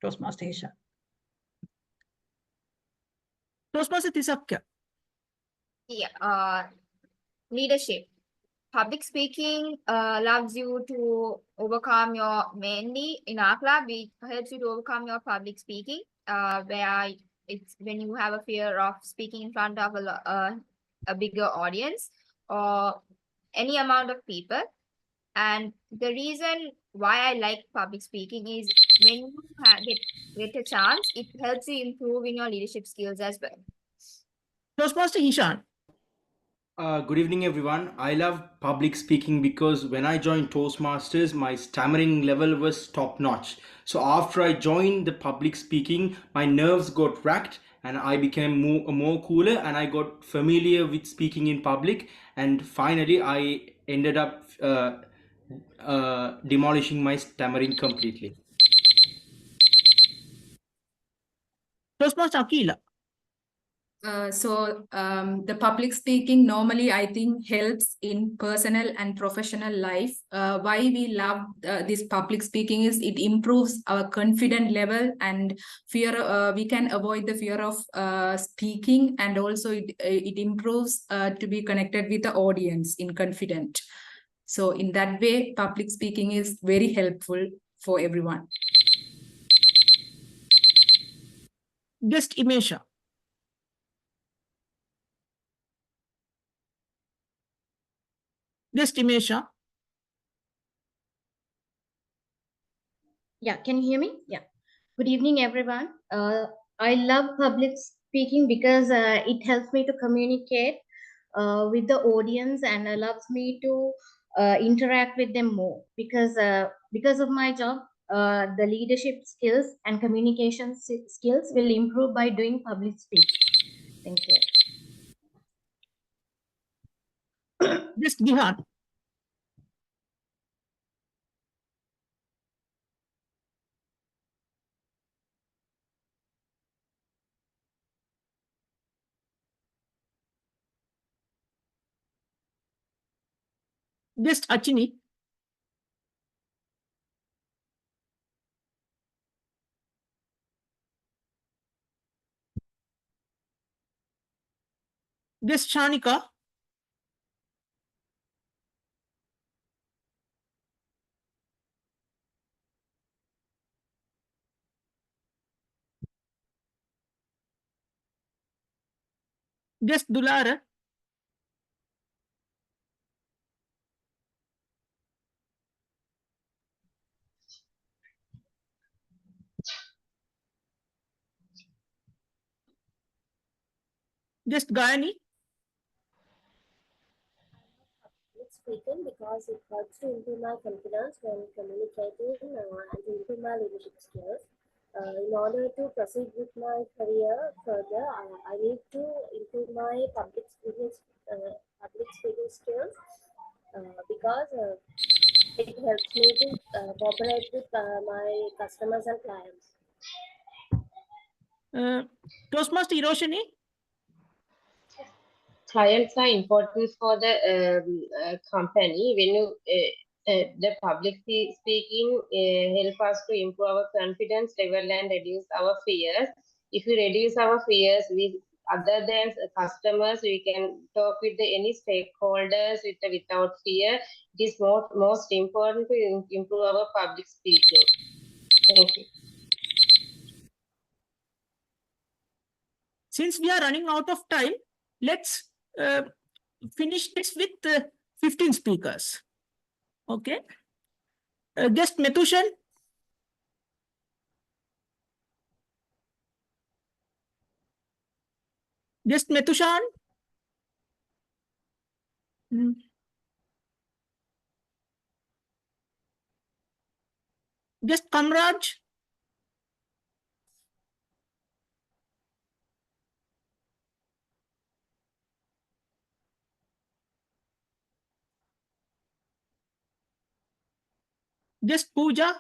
Toastmaster Ishan. Toastmaster Tisakya. Yeah, leadership. Public speaking allows you to overcome your, mainly in our club, it helps you to overcome your public speaking, where it's when you have a fear of speaking in front of a bigger audience or any amount of people. And the reason why I like public speaking is when you get a chance, it helps you improve in your leadership skills as well. Toastmaster Ishan. Good evening, everyone. I love public speaking because when I joined Toastmasters, my stammering level was top notch. So after I joined the public speaking, my nerves got racked and I became more cooler and I got familiar with speaking in public. And finally, I ended up demolishing my stammering completely. Toastmaster Akila. The public speaking normally I think helps in personal and professional life. Why we love this public speaking is it improves our confidence level and fear. We can avoid the fear of speaking, and also it improves to be connected with the audience in confident. So in that way, public speaking is very helpful for everyone. Guest Imesha. Guest Imesha. Yeah, can you hear me? Yeah. Good evening, everyone. I love public speaking because it helps me to communicate with the audience and allows me to interact with them more. Because of my job, the leadership skills and communication skills will improve by doing public speaking. Thank you. Guest Gihan. Guest Achini. Guest Shanika. Guest Dulara. Guest Gayani. Speaking because it helps to improve my confidence when communicating and to improve my leadership skills. In order to proceed with my career further, I need to improve my public speaking skills because it helps me to cooperate with my customers and clients. Toastmaster Hiroshini. Clients are important for the company. When you the public speaking help us to improve our confidence level and reduce our fears. If we reduce our fears, we other than customers, we can talk with any stakeholders without fear. It is most important to improve our public speaking. Thank you. Since we are running out of time, let's finish this with 15 speakers. Okay. Guest Metushan. Guest Metushan. Guest Kamraj. Guest Pooja.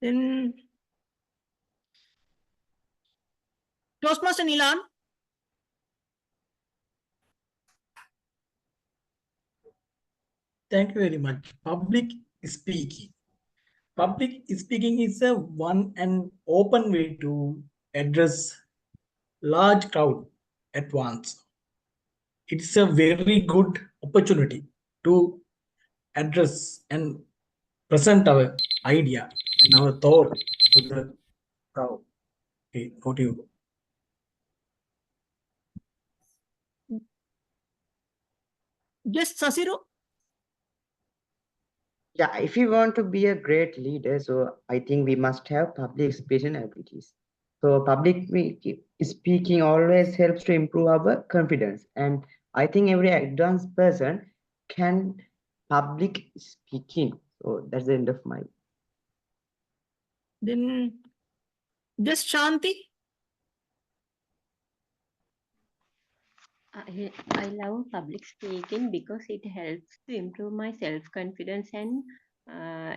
Then Toastmaster Nilan. Thank you very much. Public speaking. Public speaking is a one and open way to address large crowd at once. It's a very good opportunity to address and present our idea and our thought to the crowd. Okay, what do you? Yes, Sasiro. Yeah, if you want to be a great leader, so I think we must have public speaking abilities. So speaking always helps to improve our confidence. And I think every advanced person can public speaking. So that's the end of my. Then just Shanti. I love public speaking because it helps to improve my self-confidence and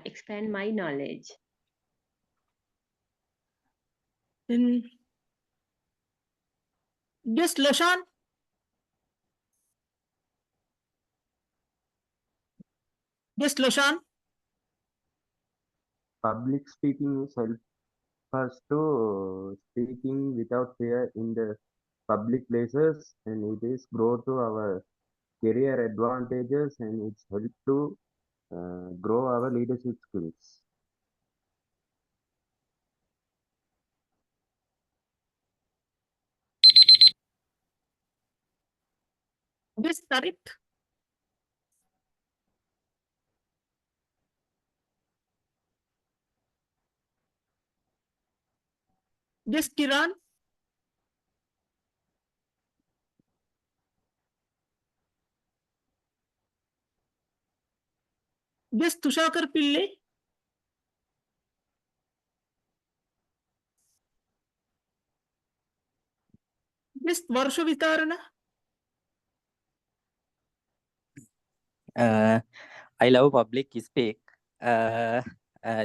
expand my knowledge. Then just Lashan. Just Lashan. Public speaking is help us to speaking without fear in the public places, and it is grow to our career advantages, and it's help to grow our leadership skills. Just Tarit. Just Kiran. Just Tushakar Pillai. Just Varsha Vitarana. I love public speak.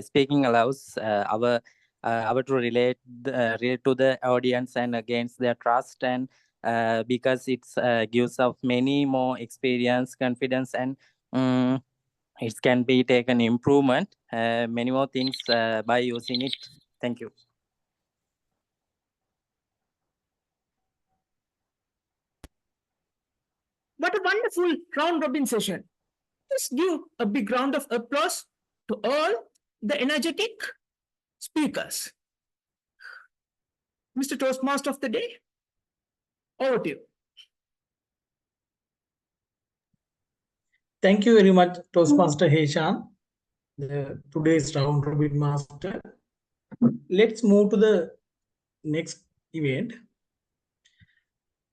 Speaking allows our to relate to the audience and against their trust, and because it's gives us many more experience, confidence, and it can be taken improvement many more things by using it. Thank you. What a wonderful round robin session. Let's give a big round of applause to all the energetic speakers. Mr. Toastmaster of the day, over to you. Thank you very much, Toastmaster Heshan, today's round robin master. Let's move to the next event.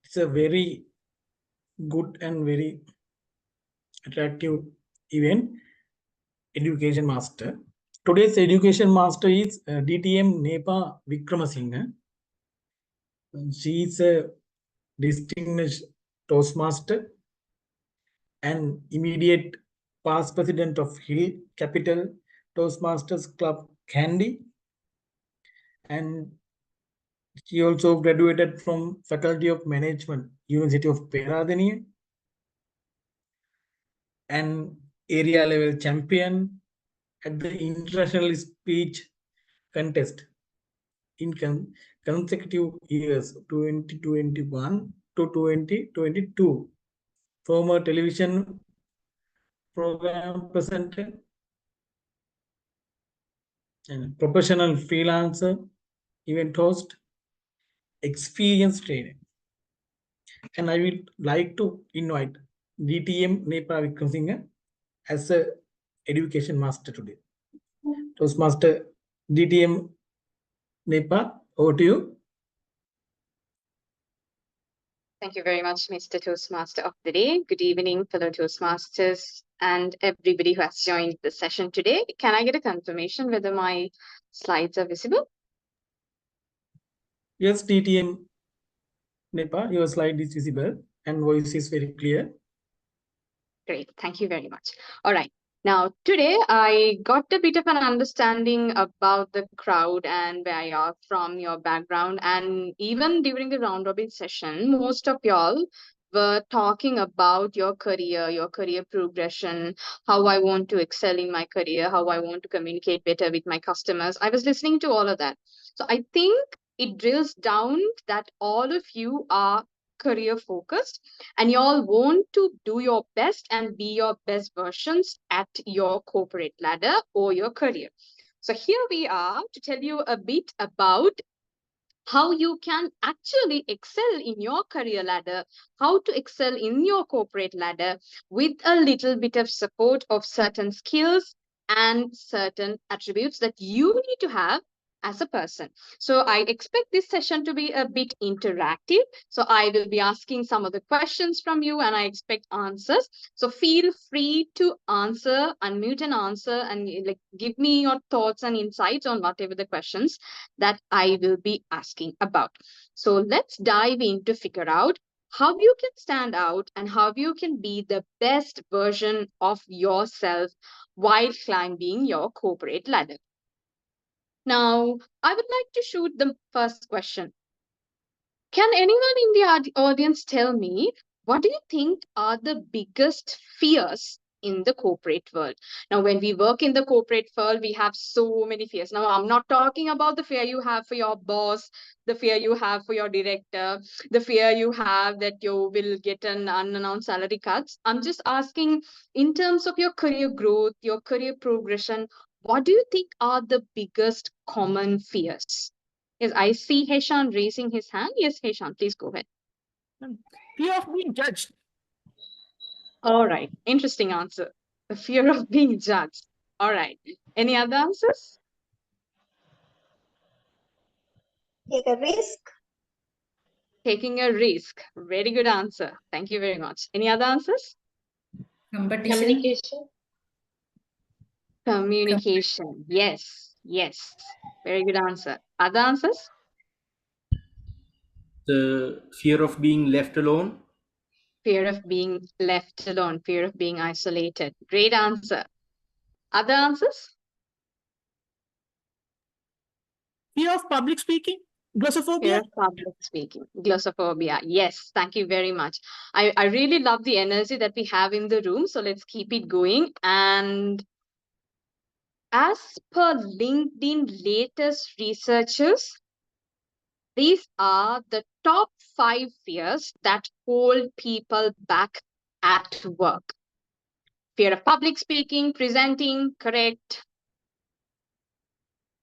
It's a very good and very attractive event, Education Master. Today's Education Master is DTM Nepa Wickramasinghe. She is a distinguished Toastmaster and immediate past president of Hill Capital Toastmasters Club Kandy, and she also graduated from Faculty of Management, University of Peradeniya, and area level champion at the international speech contest in consecutive years 2021 to 2022. Former television program presenter and professional freelancer, event host, experienced trainer. And I would like to invite DTM Nepa Wickramasinghe as a education master today. Toastmaster DTM Nepa, over to you. Thank you very much, Mr. Toastmaster of the day. Good evening, fellow Toastmasters and everybody who has joined the session today. Can I get a confirmation whether my slides are visible? Yes, DTM Nepa, your slide is visible and voice is very clear. Great, thank you very much. All right. Now, today I got a bit of an understanding about the crowd and where you are from, your background, and even during the round robin session, most of y'all were talking about your career progression, how I want to excel in my career, how I want to communicate better with my customers. I was listening to all of that. So I think it drills down that all of you are career focused and you all want to do your best and be your best versions at your corporate ladder or your career. So here we are to tell you a bit about how you can actually excel in your career ladder, how to excel in your corporate ladder with a little bit of support of certain skills and certain attributes that you need to have as a person. So I expect this session to be a bit interactive. So I will be asking some of the questions from you and I expect answers. So feel free to answer, unmute and answer, and like give me your thoughts and insights on whatever the questions that I will be asking about. So let's dive in to figure out how you can stand out and how you can be the best version of yourself while climbing your corporate ladder. Now, I would like to shoot the first question. Can anyone in the audience tell me, what do you think are the biggest fears in the corporate world? Now, when we work in the corporate world, we have so many fears. Now, I'm not talking about the fear you have for your boss, the fear you have for your director, the fear you have that you will get an unannounced salary cuts. I'm just asking in terms of your career growth, your career progression, what do you think are the biggest common fears? Yes, I see Heshan raising his hand. Yes, Heshan, please go ahead. Fear of being judged. All right, interesting answer. The fear of being judged. All right. Any other answers? Take a risk. Taking a risk. Very good answer. Thank you very much. Any other answers? Communication. Communication. Yes, yes. Very good answer. Other answers? The fear of being left alone. Fear of being left alone, fear of being isolated. Great answer. Other answers? Fear of public speaking. Glossophobia. Fear of public speaking. Glossophobia. Yes, thank you very much. I really love the energy that we have in the room. So let's keep it going. And as per LinkedIn latest researchers, these are the top 5 fears that hold people back at work. Fear of public speaking, presenting, correct.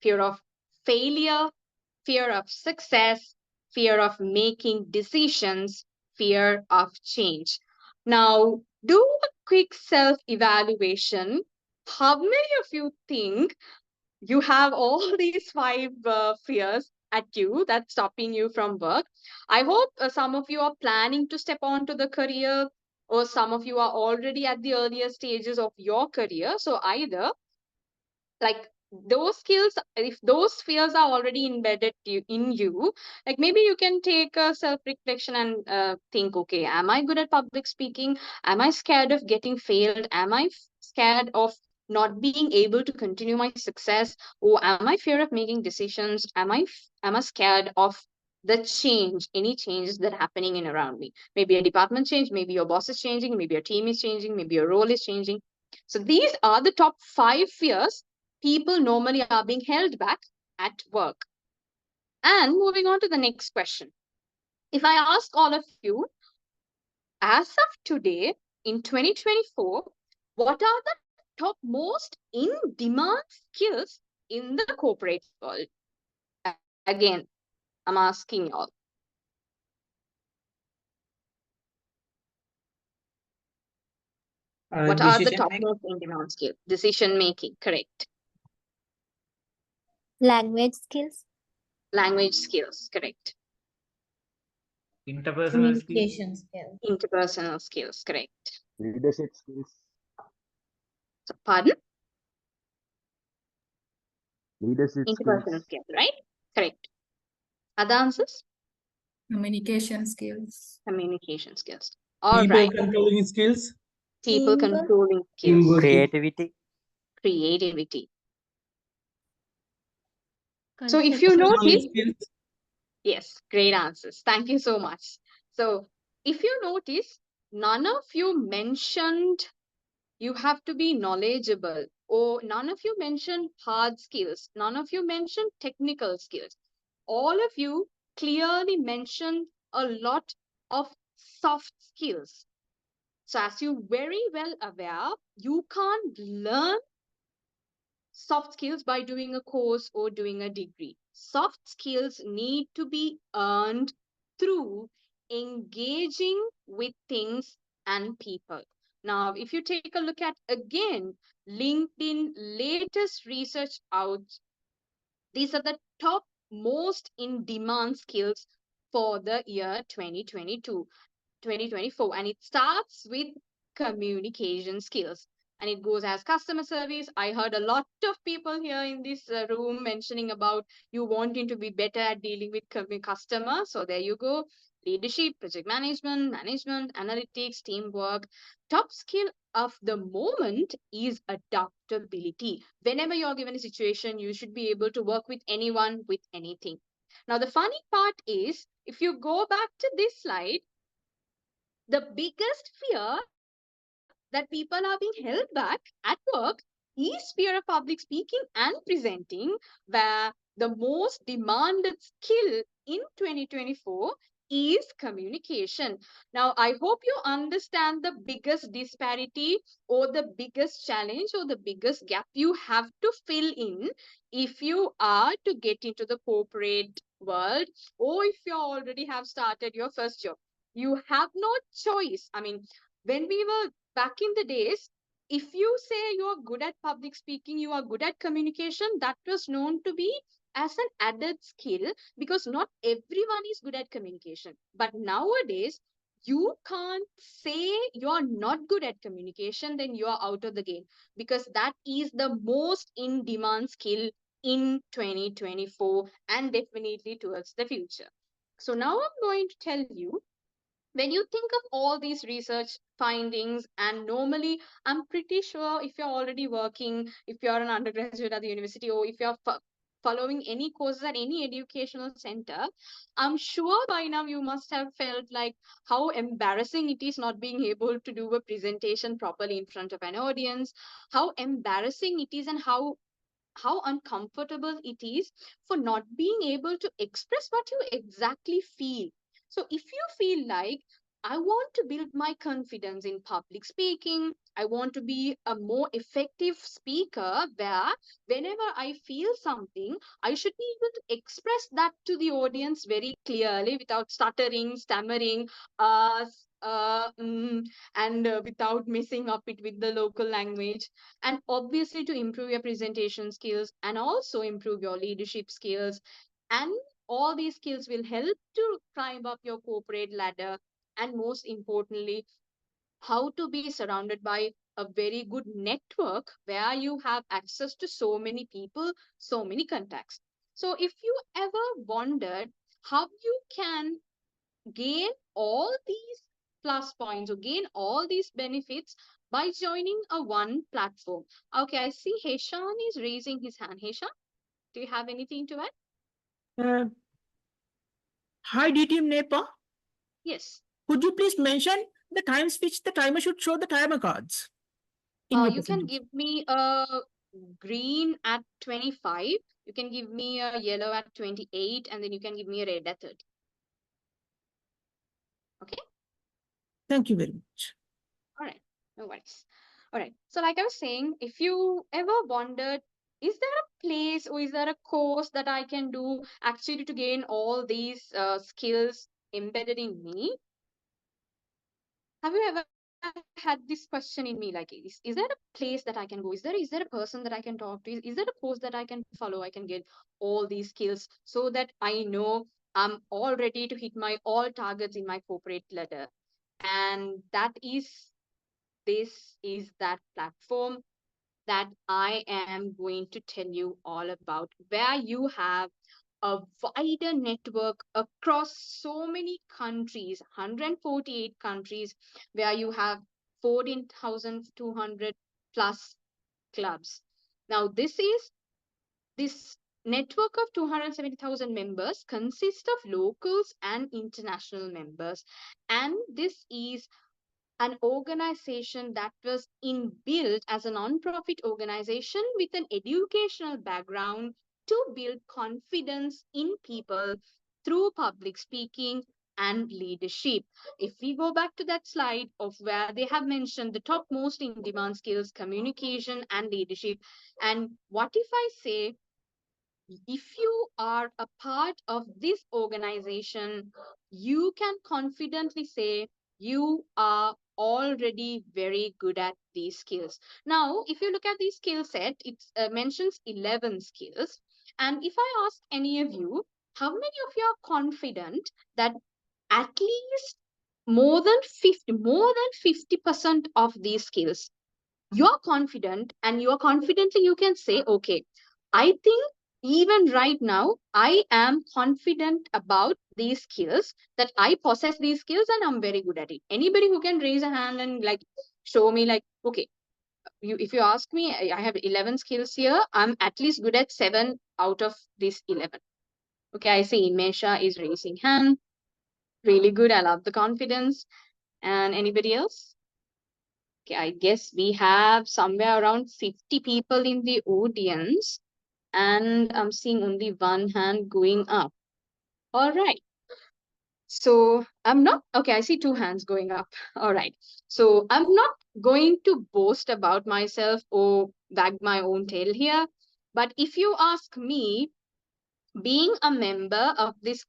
Fear of failure, fear of success, fear of making decisions, fear of change. Now, do a quick self-evaluation. How many of you think you have all these 5 fears at you that's stopping you from work? I hope some of you are planning to step onto the career, or some of you are already at the earlier stages of your career. So either like those skills, if those fears are already embedded in you, like maybe you can take a self-reflection and think, okay, am I good at public speaking? Am I scared of getting failed? Am I scared of not being able to continue my success? Or am I fear of making decisions? Am I scared of the change, any changes that are happening in around me? Maybe a department change, maybe your boss is changing, maybe your team is changing, maybe your role is changing. So these are the top 5 fears people normally are being held back at work. And moving on to the next question. If I ask all of you, as of today in 2024, what are the top most in-demand skills in the corporate world? Again, I'm asking y'all. What are the top most in-demand skills? Decision making, correct. Language skills. Language skills, correct. Interpersonal skills. Communication skills. Interpersonal skills, correct. Leadership skills. So, pardon? Leadership Interpersonal skills. skills, right? Correct. Other answers? Communication skills. Communication skills. All People right. controlling skills. People Teamwork. controlling skills. Teamwork. Creativity. Creativity. So if you Professional notice, skills. yes, great answers. Thank you so much. So if you notice, none of you mentioned you have to be knowledgeable, or none of you mentioned hard skills, none of you mentioned technical skills. All of you clearly mentioned a lot of soft skills. So as you very well aware, you can't learn soft skills by doing a course or doing a degree. Soft skills need to be earned through engaging with things and people. Now, if you take a look at again LinkedIn latest research out, these are the top most in demand skills for the year 2022. 2024, and it starts with communication skills, and it goes as customer service. I heard a lot of people here in this room mentioning about you wanting to be better at dealing with customers. So there you go. Leadership, project management, analytics, teamwork. Top skill of the moment is adaptability. Whenever you're given a situation, you should be able to work with anyone, with anything. Now the funny part is, if you go back to this slide, the biggest fear that people are being held back at work is fear of public speaking and presenting, where the most demanded skill in 2024 is communication. Now, I hope you understand the biggest disparity or the biggest challenge or the biggest gap you have to fill in if you are to get into the corporate world, or if you already have started your first job. You have no choice. I mean, when we were back in the days, if you say you are good at public speaking, you are good at communication, that was known to be as an added skill, because not everyone is good at communication. But nowadays, you can't say you're not good at communication, then you are out of the game, because that is the most in demand skill in 2024 and definitely towards the future. So now I'm going to tell you, when you think of all these research findings, and normally I'm pretty sure if you're already working, if you're an undergraduate at the university, or if you're following any courses at any educational center, I'm sure by now you must have felt like how embarrassing it is not being able to do a presentation properly in front of an audience, how embarrassing it is, and how uncomfortable it is for not being able to express what you exactly feel. So if you feel like, I want to build my confidence in public speaking, I want to be a more effective speaker, where whenever I feel something, I should be able to express that to the audience very clearly without stuttering, stammering, uh, and without messing up it with the local language, and obviously to improve your presentation skills and also improve your leadership skills, and all these skills will help to climb up your corporate ladder, and most importantly, how to be surrounded by a very good network where you have access to so many people, so many contacts. So if you ever wondered how you can gain all these plus points or gain all these benefits by joining a one platform. Okay, I see Heshan is raising his hand. Heshan, do you have anything to add? Hi, DTM Nepa. Yes. Could you please mention the times which the timer should show the timer cards? You can give me a green at 25. You can give me a yellow at 28, and then you can give me a red at 30. Okay? Thank you very much. All right, no worries. All right, so like I was saying, if you ever wondered, is there a place or is there a course that I can do actually to gain all these skills embedded in me? Have you ever had this question in me, like, is there a place that I can go? Is there a person that I can talk to? Is there a course that I can follow? I can get all these skills so that I know I'm all ready to hit my all targets in my corporate ladder. And this is that platform that I am going to tell you all about, where you have a wider network across so many countries, 148 countries, where you have 14,200 plus clubs. Now, this network of 270,000 members consists of locals and international members. And this is an organization that was inbuilt as a non-profit organization with an educational background to build confidence in people through public speaking and leadership. If we go back to that slide of where they have mentioned the top most in demand skills, communication and leadership. And what if I say, if you are a part of this organization, you can confidently say you are already very good at these skills. Now, if you look at the skill set, it mentions 11 skills. And if I ask any of you, how many of you are confident that at least more than 50% of these skills you're confident, and you're confidently you can say, okay, I think even right now I am confident about these skills, that I possess these skills and I'm very good at it. Anybody who can raise a hand and like show me like, okay, if you ask me, I have 11 skills here, I'm at least good at 7 out of these 11. Okay, I see Mesha is raising hand. Really good. I love the confidence. And anybody else? Okay, I guess we have somewhere around 50 people in the audience, and I'm seeing only one hand going up. All right. So I'm not, okay, I see 2 hands going up. All right. So I'm not going to boast about myself or wag my own tail here. But if you ask me, being a member of this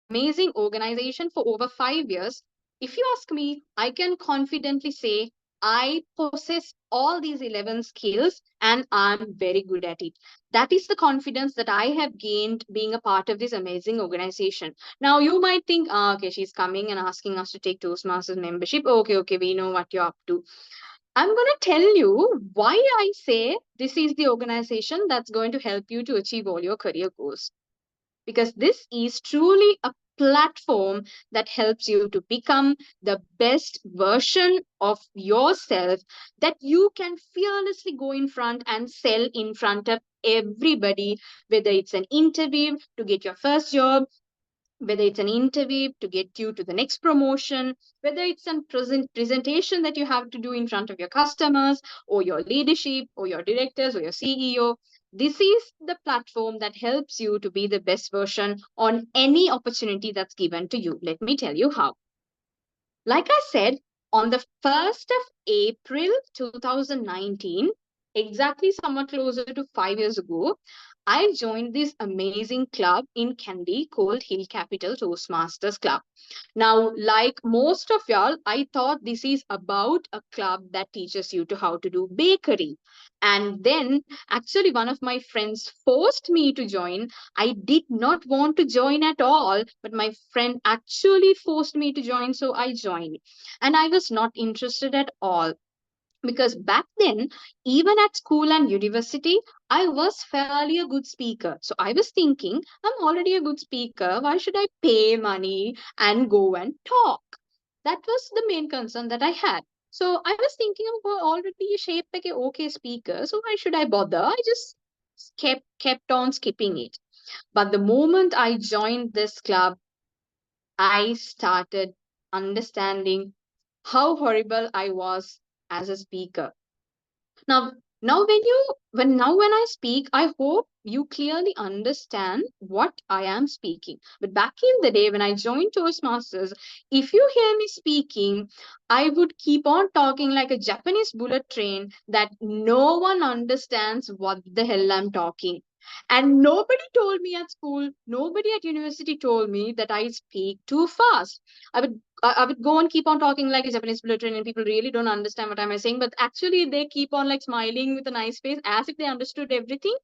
amazing organization for over 5 years, if you ask me, I can confidently say I possess all these 11 skills and I'm very good at it. That is the confidence that I have gained being a part of this amazing organization. Now, you might think, okay, she's coming and asking us to take Toastmasters membership. Okay, we know what you're up to. I'm going to tell you why I say this is the organization that's going to help you to achieve all your career goals. Because this is truly a platform that helps you to become the best version of yourself, that you can fearlessly go in front and sell in front of everybody, whether it's an interview to get your first job, whether it's an interview to get you to the next promotion, whether it's a presentation that you have to do in front of your customers or your leadership or your directors or your CEO. This is the platform that helps you to be the best version on any opportunity that's given to you. Let me tell you how. Like I said, on the 1st of April 2019, exactly somewhat closer to 5 years ago, I joined this amazing club in Kandy called Hill Capital Toastmasters Club. Now, like most of y'all, I thought this is about a club that teaches you to how to do bakery. And then actually one of my friends forced me to join. I did not want to join at all, but my friend actually forced me to join, so I joined. And I was not interested at all. Because back then, even at school and university, I was fairly a good speaker. So I was thinking, I'm already a good speaker. Why should I pay money and go and talk? That was the main concern that I had. So I was thinking, I'm already shaped like an okay speaker. So why should I bother? I just kept on skipping it. But the moment I joined this club, I started understanding how horrible I was as a speaker. Now, when I speak, I hope you clearly understand what I am speaking. But back in the day when I joined Toastmasters, if you hear me speaking, I would keep on talking like a Japanese bullet train that no one understands what the hell I'm talking. And nobody told me at school, nobody at university told me that I speak too fast. I would go and keep on talking like a Japanese bullet train, and people really don't understand what I'm saying. But actually, they keep on like smiling with a nice face as if they understood everything,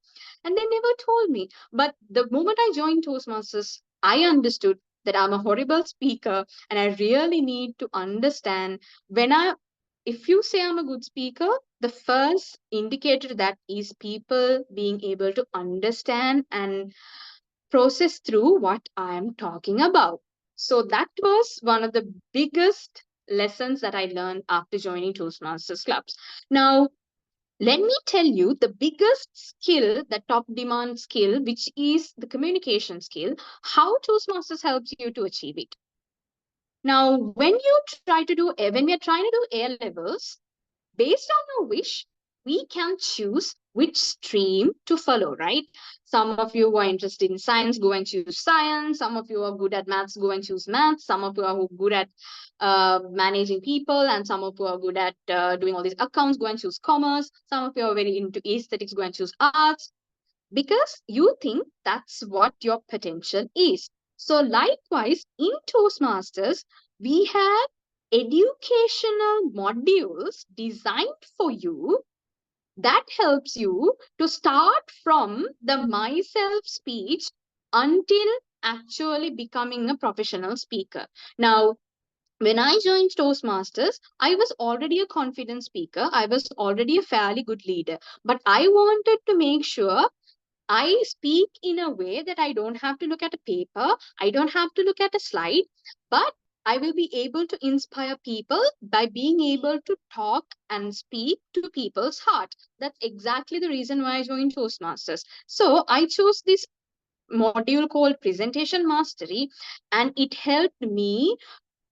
and they never told me. But the moment I joined Toastmasters, I understood that I'm a horrible speaker, and I really need to understand if you say I'm a good speaker, the first indicator that is people being able to understand and process through what I am talking about. So that was one of the biggest lessons that I learned after joining Toastmasters clubs. Now, let me tell you the biggest skill, the top demand skill, which is the communication skill, how Toastmasters helps you to achieve it. Now, when you try to do, when we are trying to do A levels, based on your wish, we can choose which stream to follow, right? Some of you who are interested in science, go and choose science. Some of you are good at maths, go and choose maths. Some of you are good at managing people, and some of you are good at doing all these accounts, go and choose commerce. Some of you are very into aesthetics, go and choose arts, because you think that's what your potential is. So likewise, in Toastmasters, we have educational modules designed for you that helps you to start from the myself speech until actually becoming a professional speaker. Now, when I joined Toastmasters, I was already a confident speaker. I was already a fairly good leader, but I wanted to make sure I speak in a way that I don't have to look at a paper, I don't have to look at a slide, but I will be able to inspire people by being able to talk and speak to people's heart. That's exactly the reason why I joined Toastmasters. So I chose this module called Presentation Mastery, and it helped me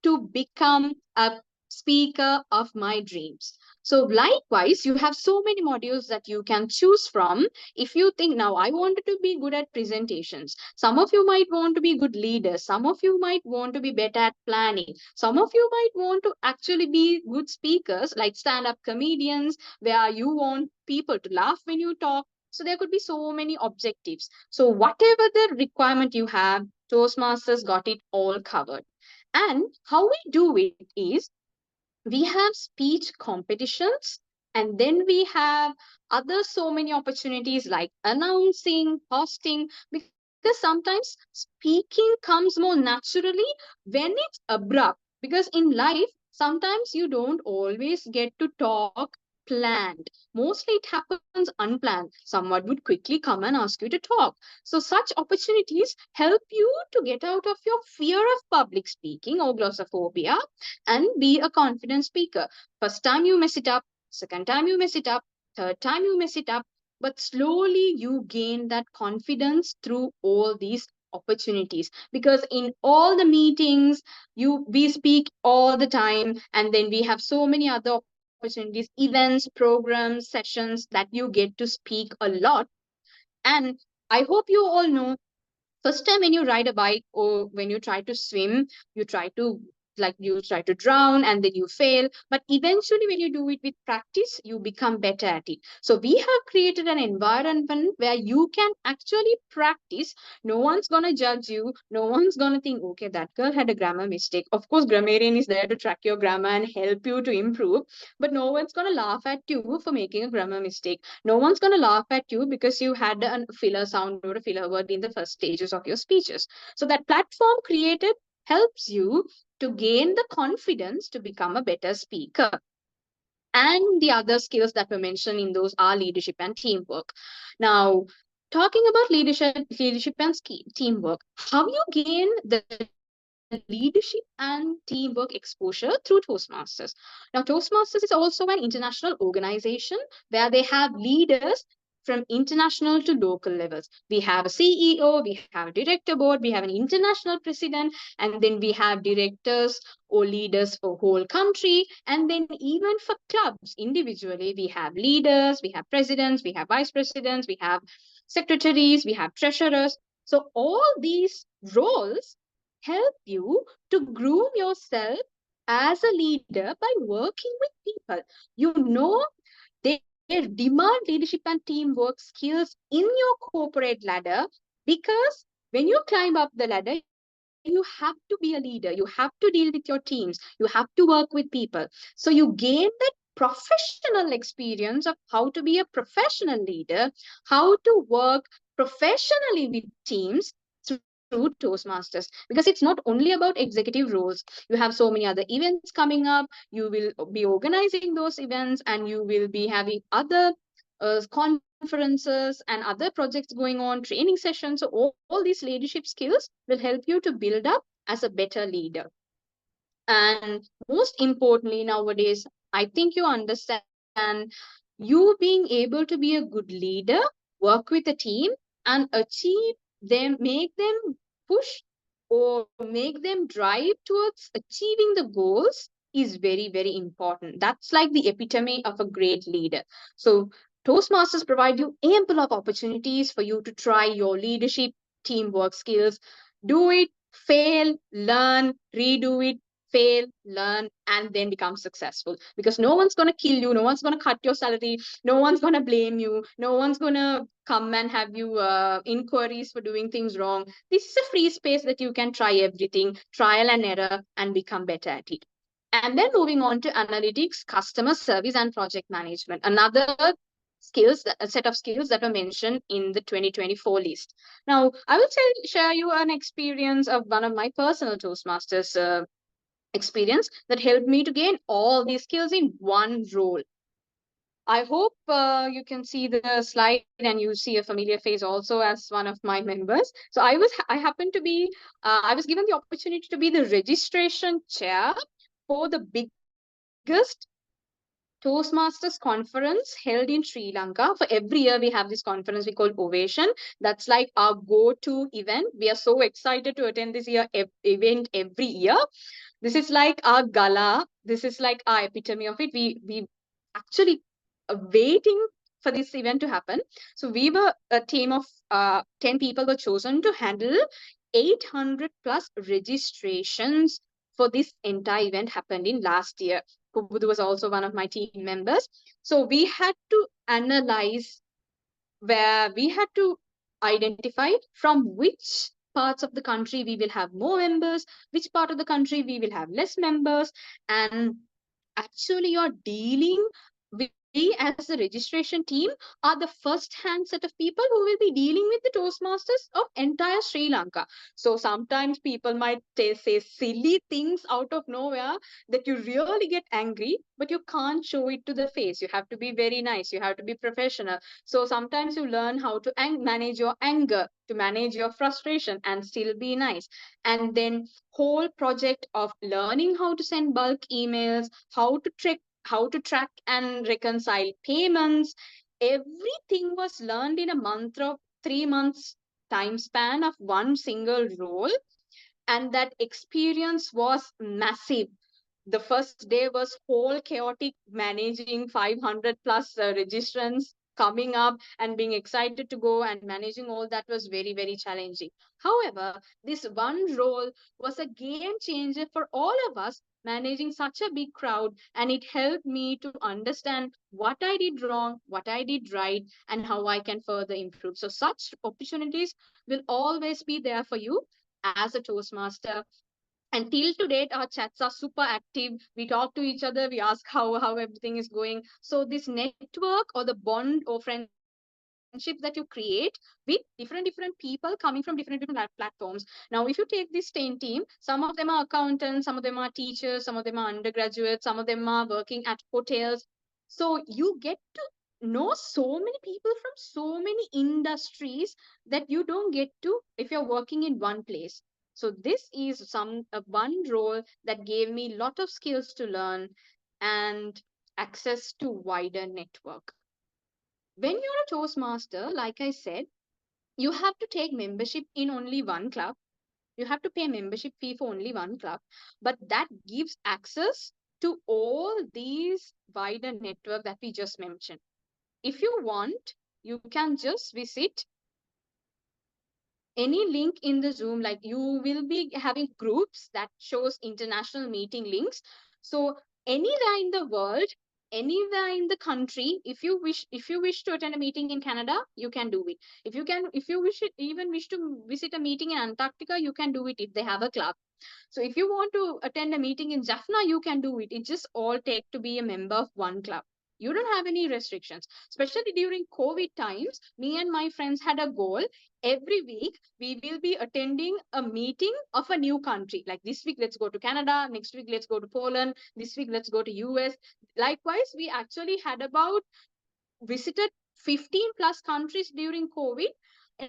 to become a speaker of my dreams. So likewise, you have so many modules that you can choose from. If you think, now I wanted to be good at presentations, some of you might want to be good leaders, some of you might want to be better at planning, some of you might want to actually be good speakers like stand-up comedians, where you want people to laugh when you talk. So there could be so many objectives. So whatever the requirement you have, Toastmasters got it all covered. And how we do it is, we have speech competitions, and then we have other so many opportunities like announcing, hosting, because sometimes speaking comes more naturally when it's abrupt. Because in life, sometimes you don't always get to talk planned. Mostly it happens unplanned. Someone would quickly come and ask you to talk. So such opportunities help you to get out of your fear of public speaking or glossophobia and be a confident speaker. First time you mess it up, second time you mess it up, third time you mess it up, but slowly you gain that confidence through all these opportunities, because in all the meetings we speak all the time, and then we have so many other opportunities, events, programs, sessions, that you get to speak a lot. And I hope you all know, first time when you ride a bike or when you try to swim, you try to, you try to drown and then you fail, but eventually when you do it with practice, you become better at it. So we have created an environment where you can actually practice. No one's going to judge you, no one's going to think, okay, that girl had a grammar mistake. Of course, grammarian is there to track your grammar and help you to improve, but no one's going to laugh at you for making a grammar mistake. No one's going to laugh at you because you had a filler sound or a filler word in the first stages of your speeches. So that platform created helps you to gain the confidence to become a better speaker. And the other skills that were mentioned in those are leadership and teamwork. Now, talking about leadership and teamwork, how you gain the leadership and teamwork exposure through Toastmasters. Now, Toastmasters is also an international organization where they have leaders from international to local levels. We have a CEO, we have a director board, we have an international president, and then we have directors or leaders for whole country. And then even for clubs individually, we have leaders, we have presidents, we have vice presidents, we have secretaries, we have treasurers. So all these roles help you to groom yourself as a leader by working with people. You know, they demand leadership and teamwork skills in your corporate ladder, because when you climb up the ladder, you have to be a leader, you have to deal with your teams, you have to work with people. So you gain that professional experience of how to be a professional leader, how to work professionally with teams through Toastmasters, because it's not only about executive roles. You have so many other events coming up, you will be organizing those events, and you will be having other conferences and other projects going on, training sessions. So all these leadership skills will help you to build up as a better leader. And most importantly, nowadays, I think you understand You being able to be a good leader, work with a team and achieve them, make them push or make them drive towards achieving the goals is very, very important. That's like the epitome of a great leader. So Toastmasters provide you ample of opportunities for you to try your leadership, teamwork skills. Do it, fail, learn, redo it, fail, learn, and then become successful. Because no one's going to kill you, no one's going to cut your salary, no one's going to blame you, no one's going to come and have you inquiries for doing things wrong. This is a free space that you can try everything, trial and error, and become better at it. And then moving on to analytics, customer service, and project management. Another skills, a set of skills that were mentioned in the 2024 list. Now, I will share you an experience of one of my personal Toastmasters experience that helped me to gain all these skills in one role. I hope you can see the slide and you see a familiar face also as one of my members. So I happened to be, I was given the opportunity to be the registration chair for the biggest Toastmasters conference held in Sri Lanka. For every year, we have this conference we call Ovation. That's like our go-to event. We are so excited to attend this event every year. This is like our gala. This is like our epitome of it. We actually waiting for this event to happen. So we were a team of 10 people were chosen to handle 800 plus registrations for this entire event happened in last year. Kubudu was also one of my team members. So we had to analyze where we had to identify from which parts of the country we will have more members, which part of the country we will have less members, and actually you're dealing with, we as the registration team are the first hand set of people who will be dealing with the Toastmasters of entire Sri Lanka. So sometimes people might say silly things out of nowhere that you really get angry, but you can't show it to the face. You have to be very nice, you have to be professional. So sometimes you learn how to manage your anger, to manage your frustration and still be nice. And then whole project of learning how to send bulk emails, how to track and reconcile payments. Everything was learned in a month of 3 months time span of one single role. And that experience was massive. The first day was whole chaotic, managing 500 plus registrants coming up and being excited to go, and managing all that was very, very challenging. However, this one role was a game changer for all of us, managing such a big crowd, and it helped me to understand what I did wrong, what I did right, and how I can further improve. So such opportunities will always be there for you as a Toastmaster. And till to date, our chats are super active. We talk to each other, we ask how everything is going. So this network or the bond or friendship that you create with different people coming from different platforms. Now, if you take this 10 team, some of them are accountants, some of them are teachers, some of them are undergraduates, some of them are working at hotels. So you get to know so many people from so many industries that you don't get to if you're working in one place. So this is one role that gave me a lot of skills to learn and access to wider network. When you're a Toastmaster, like I said, you have to take membership in only one club. You have to pay membership fee for only one club, but that gives access to all these wider network that we just mentioned. If you want, you can just visit any link in the Zoom. Like, you will be having groups that shows international meeting links. So anywhere in the world, anywhere in the country, if you wish to attend a meeting in Canada, you can do it. If you wish to visit a meeting in Antarctica, you can do it if they have a club. So if you want to attend a meeting in Jaffna, you can do it. It just all take to be a member of one club. You don't have any restrictions. Especially during COVID times, me and my friends had a goal. Every week, we will be attending a meeting of a new country. Like this week, let's go to Canada. Next week, let's go to Poland. This week, let's go to US. Likewise, we actually had visited 15 plus countries during COVID.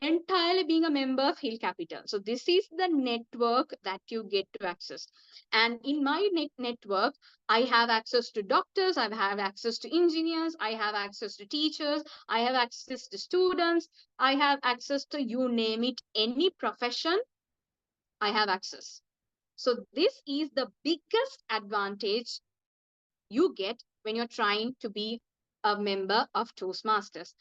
entirely being a member of Hill Capital. So this is the network that you get to access. And in my network, I have access to doctors, I have access to engineers, I have access to teachers, I have access to students, I have access to, you name it, any profession, I have access. So this is the biggest advantage you get when you're trying to be a member of Toastmasters.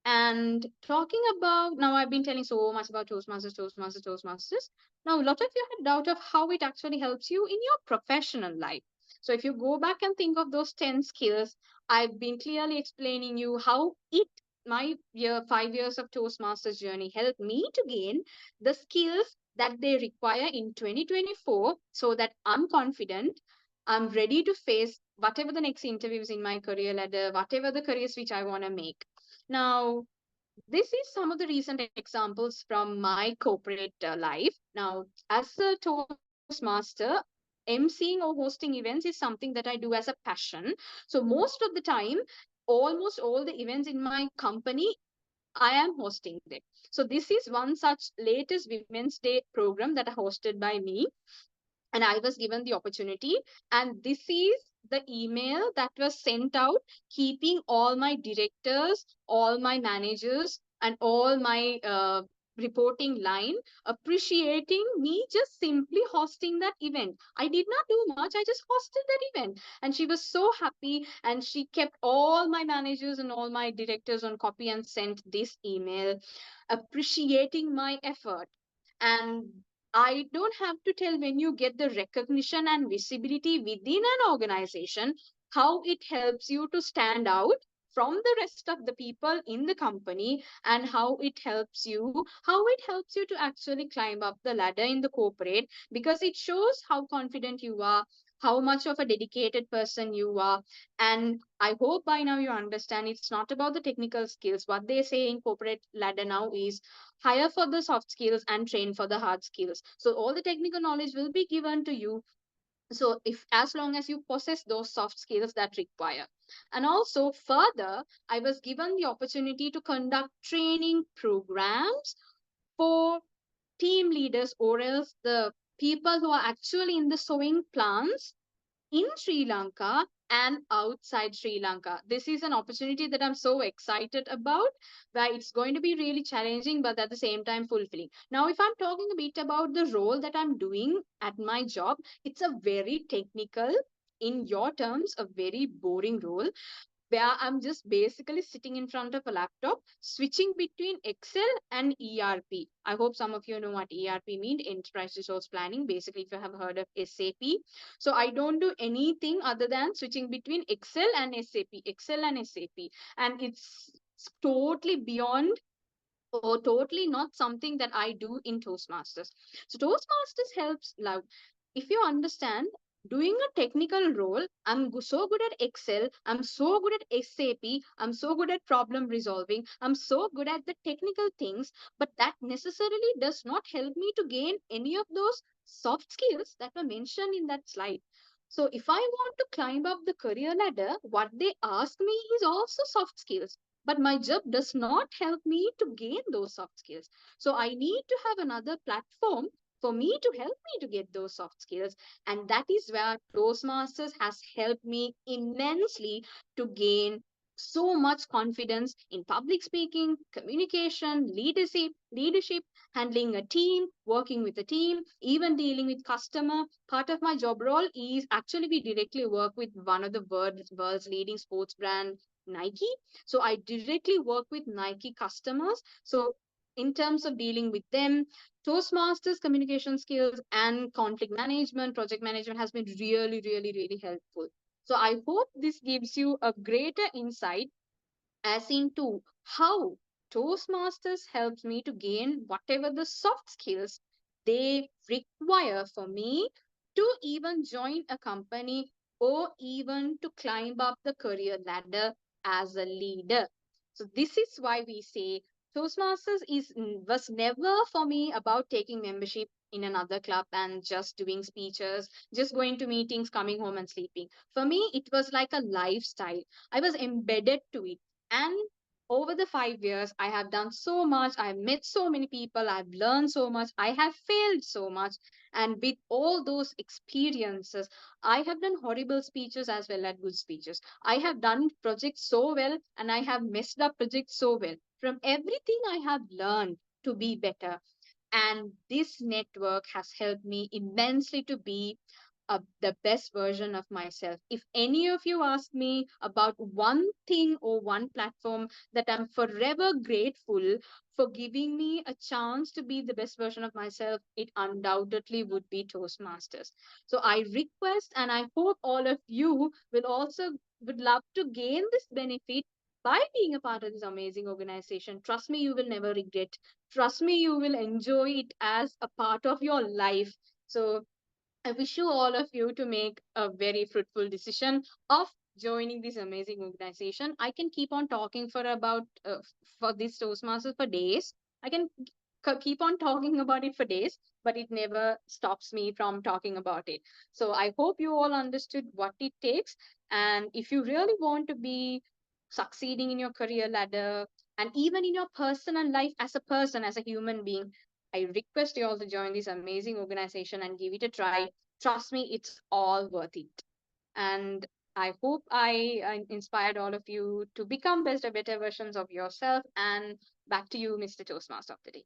And talking about, now I've been telling so much about Toastmasters. Now, a lot of you had doubt of how it actually helps you in your professional life. So if you go back and think of those 10 skills, I've been clearly explaining you how my 5 years of Toastmasters journey helped me to gain the skills that they require in 2024 so that I'm confident, I'm ready to face whatever the next interviews in my career ladder, whatever the career switch I want to make. Now, this is some of the recent examples from my corporate life. Now, as a Toastmaster, emceeing or hosting events is something that I do as a passion. So most of the time, almost all the events in my company, I am hosting them. So this is one such latest Women's Day program that I hosted by me, and I was given the opportunity. And this is the email that was sent out, keeping all my directors, all my managers, and all my reporting line appreciating me just simply hosting that event. I did not do much, I just hosted that event. And she was so happy, and she kept all my managers and all my directors on copy and sent this email appreciating my effort. And I don't have to tell, when you get the recognition and visibility within an organization, how it helps you to stand out from the rest of the people in the company, and how it helps you to actually climb up the ladder in the corporate, because it shows how confident you are, how much of a dedicated person you are. And I hope by now you understand it's not about the technical skills. What they say in corporate ladder now is hire for the soft skills and train for the hard skills. So all the technical knowledge will be given to you, so if, as long as you possess those soft skills that require. And also further, I was given the opportunity to conduct training programs for team leaders, or else the people who are actually in the sowing plants in Sri Lanka and outside Sri Lanka. This is an opportunity that I'm so excited about, where it's going to be really challenging, but at the same time fulfilling. Now, if I'm talking a bit about the role that I'm doing at my job, it's a very technical, in your terms, a very boring role, where I'm just basically sitting in front of a laptop, switching between Excel and ERP. I hope some of you know what ERP means, Enterprise Resource Planning. Basically, if you have heard of SAP. So I don't do anything other than switching between Excel and SAP, Excel and SAP. And it's totally beyond, or totally not something that I do in Toastmasters. So Toastmasters helps, like, if you understand, doing a technical role, so good at Excel, I'm so good at SAP, I'm so good at problem resolving, I'm so good at the technical things, but that necessarily does not help me to gain any of those soft skills that were mentioned in that slide. So if I want to climb up the career ladder, what they ask me is also soft skills, but my job does not help me to gain those soft skills. So I need to have another platform for me to help me to get those soft skills. And that is where Toastmasters has helped me immensely to gain so much confidence in public speaking, communication, leadership, handling a team, working with a team, even dealing with customer. Part of my job role is actually we directly work with one of the world's leading sports brand, Nike. So I directly work with Nike customers. So in terms of dealing with them, Toastmasters communication skills and conflict management, project management has been really, really, really helpful. So I hope this gives you a greater insight as into how Toastmasters helps me to gain whatever the soft skills they require for me to even join a company, or even to climb up the career ladder as a leader. So this is why we say Toastmasters was never for me about taking membership in another club and just doing speeches, just going to meetings, coming home and sleeping. For me, it was like a lifestyle. I was embedded to it. And over the 5 years, I have done so much. I've met so many people. I've learned so much. I have failed so much. And with all those experiences, I have done horrible speeches as well as good speeches. I have done projects so well and I have messed up projects so well. From everything I have learned to be better. And this network has helped me immensely to be the best version of myself. If any of you ask me about one thing or one platform that I'm forever grateful for giving me a chance to be the best version of myself, it undoubtedly would be Toastmasters. So I request and I hope all of you will also would love to gain this benefit by being a part of this amazing organization. Trust me, you will never regret. Trust me, you will enjoy it as a part of your life. So I wish you all of you to make a very fruitful decision of joining this amazing organization. I can keep on talking for about for this Toastmasters for days. I can keep on talking about it for days, but it never stops me from talking about it. So I hope you all understood what it takes. And if you really want to be succeeding in your career ladder and even in your personal life as a person, as a human being, I request you all to join this amazing organization and give it a try. Trust me, it's all worth it. And I hope I inspired all of you to become better versions of yourself. And back to you, Mr. Toastmaster of the day.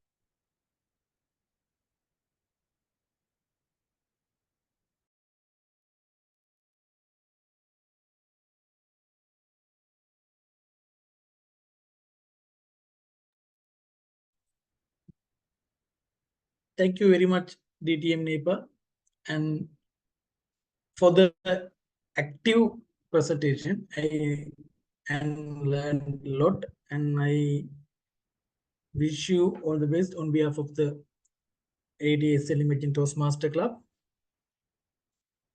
Thank you very much, DTM Nepa, and for the active presentation. I and learned a lot, and I wish you all the best on behalf of the ADSL Imaging Toastmaster Club.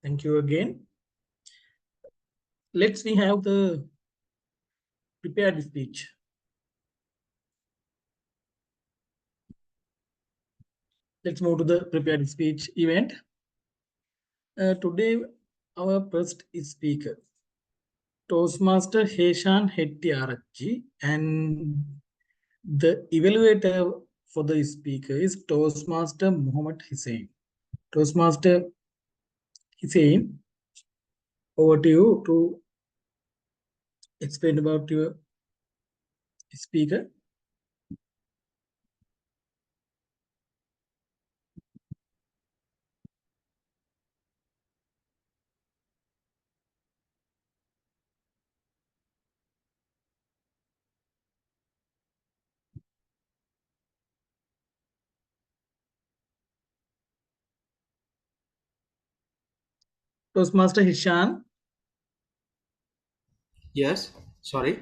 Thank you again. Let's we have the prepared speech. Let's move to the prepared speech event. Today, our first speaker, Toastmaster Heshan Hettiarachchi, and the evaluator for the speaker is Toastmaster Muhammad Hussain. Toastmaster Hussain, over to you to explain about your speaker. Toastmaster Hishan. Yes, sorry.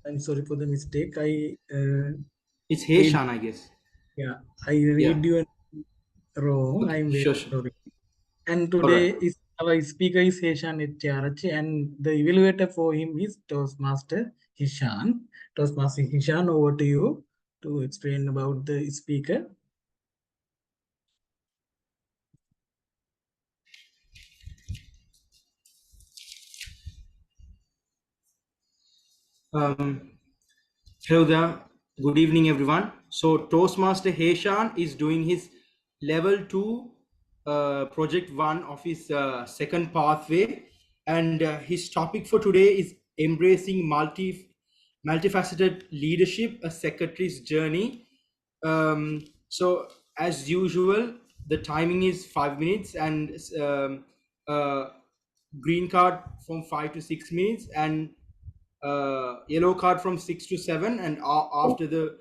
I'm sorry for the mistake. It's Heshan, I guess. Yeah, I read you wrong. Okay, I'm very sure. sorry. And today is our speaker is Heshan Hettiarachchi, and the evaluator for him is Toastmaster Hishan. Toastmaster Hishan, over to you to explain about the speaker. Hello there. Good evening, everyone. So Toastmaster Heshan is doing his level 2 project 1 of his second pathway, and his topic for today is embracing multifaceted leadership, a secretary's journey. So as usual, the timing is 5 minutes, and green card from 5 to 6 minutes, and yellow card from 6 to 7, and after the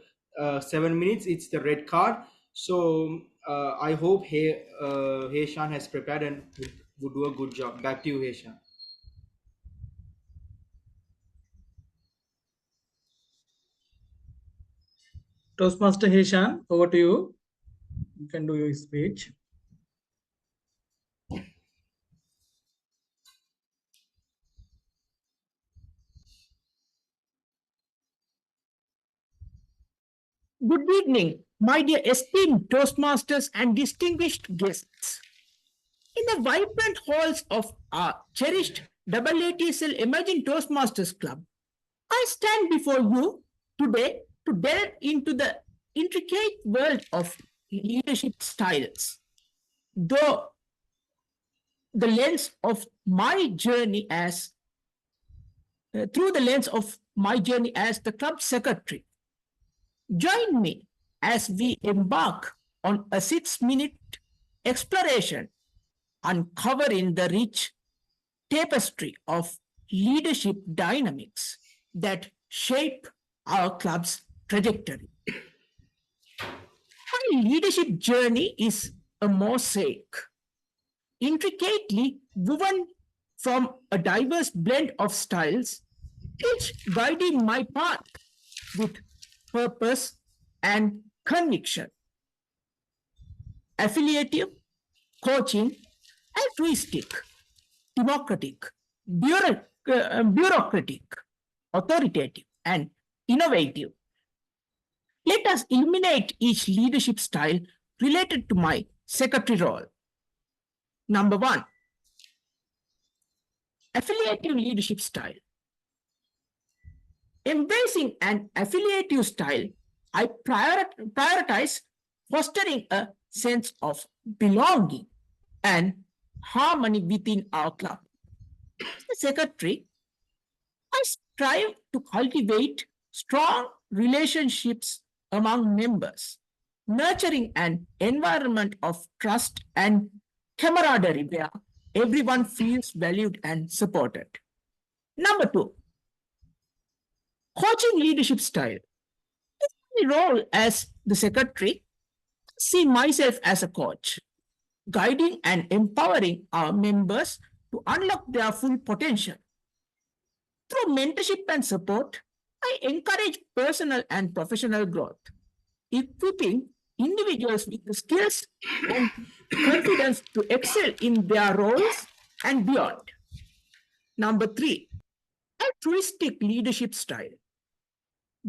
7 minutes it's the red card. So I hope Heshan has prepared and would do a good job. Back to you, Heshan. Toastmaster Heshan, over to you. You can do your speech. Good evening, my dear esteemed Toastmasters and distinguished guests. In the vibrant halls of our cherished AATSL Emerging Toastmasters Club, I stand before you today to delve into the intricate world of leadership styles. Though the lens of my journey as through the lens of my journey as the club secretary. Join me as we embark on a 6-minute exploration, uncovering the rich tapestry of leadership dynamics that shape our club's trajectory. My leadership journey is a mosaic, intricately woven from a diverse blend of styles, each guiding my path with purpose and conviction. Affiliative, coaching, altruistic, democratic, bureaucratic, authoritative, and innovative. Let us illuminate each leadership style related to my secretary role. Number 1, affiliative leadership style. Embracing an affiliative style, I prioritize fostering a sense of belonging and harmony within our club. As the secretary, I strive to cultivate strong relationships among members, nurturing an environment of trust and camaraderie where everyone feels valued and supported. Number 2, coaching leadership style. In my role as the secretary, I see myself as a coach, guiding and empowering our members to unlock their full potential. Through mentorship and support, I encourage personal and professional growth, equipping individuals with the skills and confidence to excel in their roles and beyond. Number 3, altruistic leadership style.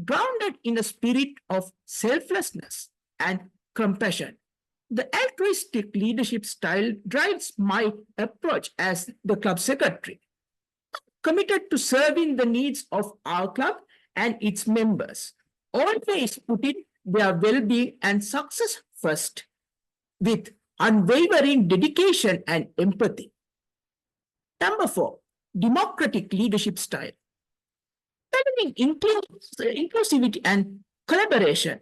Grounded in a spirit of selflessness and compassion, the altruistic leadership style drives my approach as the club secretary, committed to serving the needs of our club and its members, always putting their well-being and success first with unwavering dedication and empathy. Number 4, democratic leadership style. Valuing inclusivity and collaboration,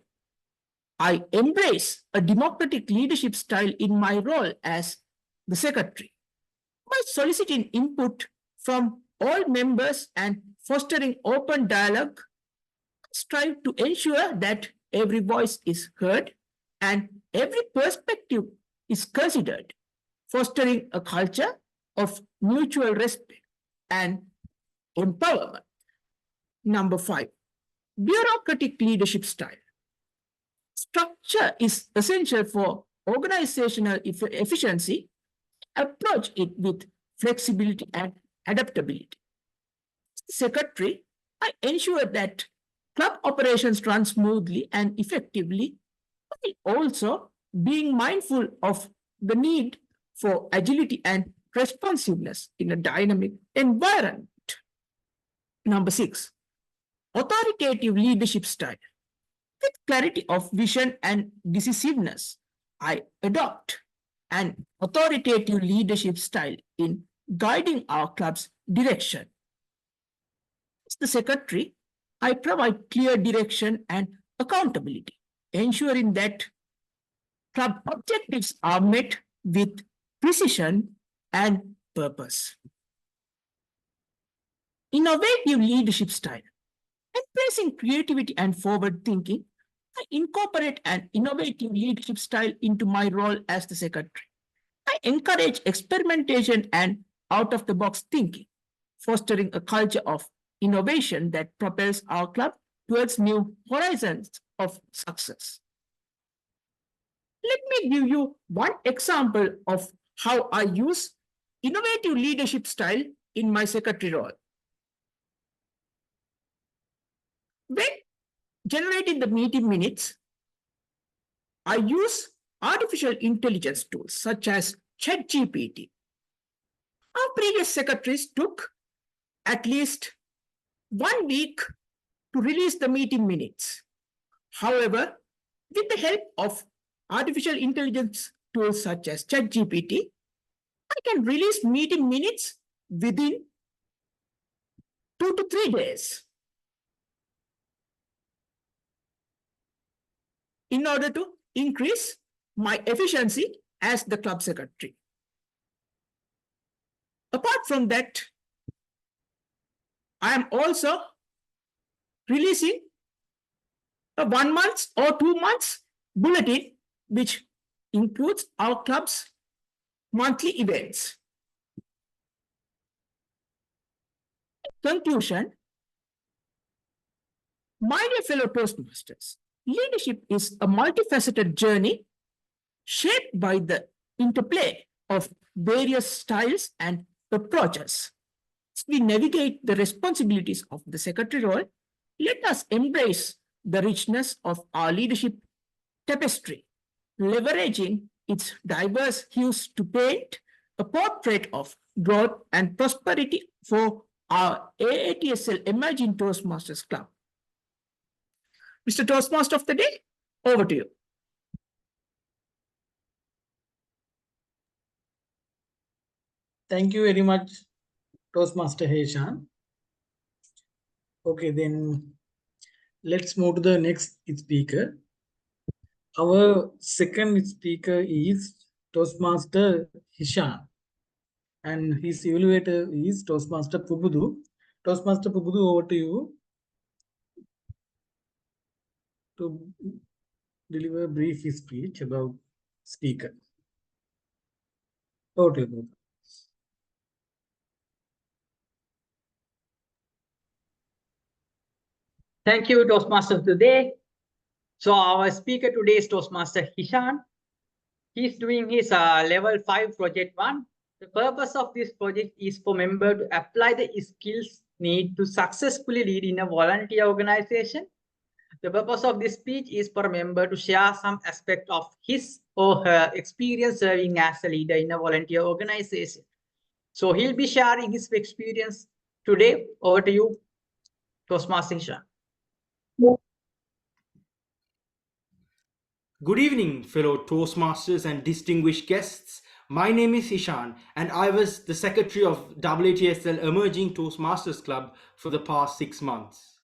I embrace a democratic leadership style in my role as the secretary. By soliciting input from all members and fostering open dialogue, I strive to ensure that every voice is heard and every perspective is considered, fostering a culture of mutual respect and empowerment. Number 5, bureaucratic leadership style. Structure is essential for organizational efficiency. Approach it with flexibility and adaptability. As the secretary, I ensure that club operations run smoothly and effectively, while also being mindful of the need for agility and responsiveness in a dynamic environment. Number 6, authoritative leadership style. With clarity of vision and decisiveness, I adopt an authoritative leadership style in guiding our club's direction. As the secretary, I provide clear direction and accountability, ensuring that club objectives are met with precision and purpose. Innovative leadership style. Embracing creativity and forward thinking, I incorporate an innovative leadership style into my role as the secretary. I encourage experimentation and out-of-the-box thinking, fostering a culture of innovation that propels our club towards new horizons of success. Let me give you one example of how I use innovative leadership style in my secretary role. When generating the meeting minutes, I use artificial intelligence tools such as ChatGPT. Our previous secretaries took at least 1 week to release the meeting minutes. However, with the help of artificial intelligence tools such as ChatGPT, I can release meeting minutes within 2 to 3 days in order to increase my efficiency as the club secretary. Apart from that, I am also releasing a 1 month or 2 months bulletin, which includes our club's monthly events. In conclusion, my dear fellow Toastmasters, leadership is a multifaceted journey shaped by the interplay of various styles and approaches. As we navigate the responsibilities of the secretary role, let us embrace the richness of our leadership tapestry, leveraging its diverse hues to paint a portrait of growth and prosperity for our AATSL Emerging Toastmasters Club. Mr. Toastmaster of the Day, over to you. Thank you very much, Toastmaster Heshan. Okay, then let's move to the next speaker. Our second speaker is Toastmaster Hishan, and his evaluator is Toastmaster Pubudu. Toastmaster Pubudu, over to you to deliver a brief speech about speaker. Over to you. Thank you, Toastmasters today. So our speaker today is Toastmaster Hishan. He's doing his level 5 project 1. The purpose of this project is for member to apply the skills needed to successfully lead in a volunteer organization. The purpose of this speech is for a member to share some aspect of his or her experience serving as a leader in a volunteer organization. So he'll be sharing his experience today. Over to you, Toastmaster Hishan. Good evening, fellow Toastmasters and distinguished guests. My name is Ishan, and I was the secretary of AATSL Emerging Toastmasters Club for the past 6 months.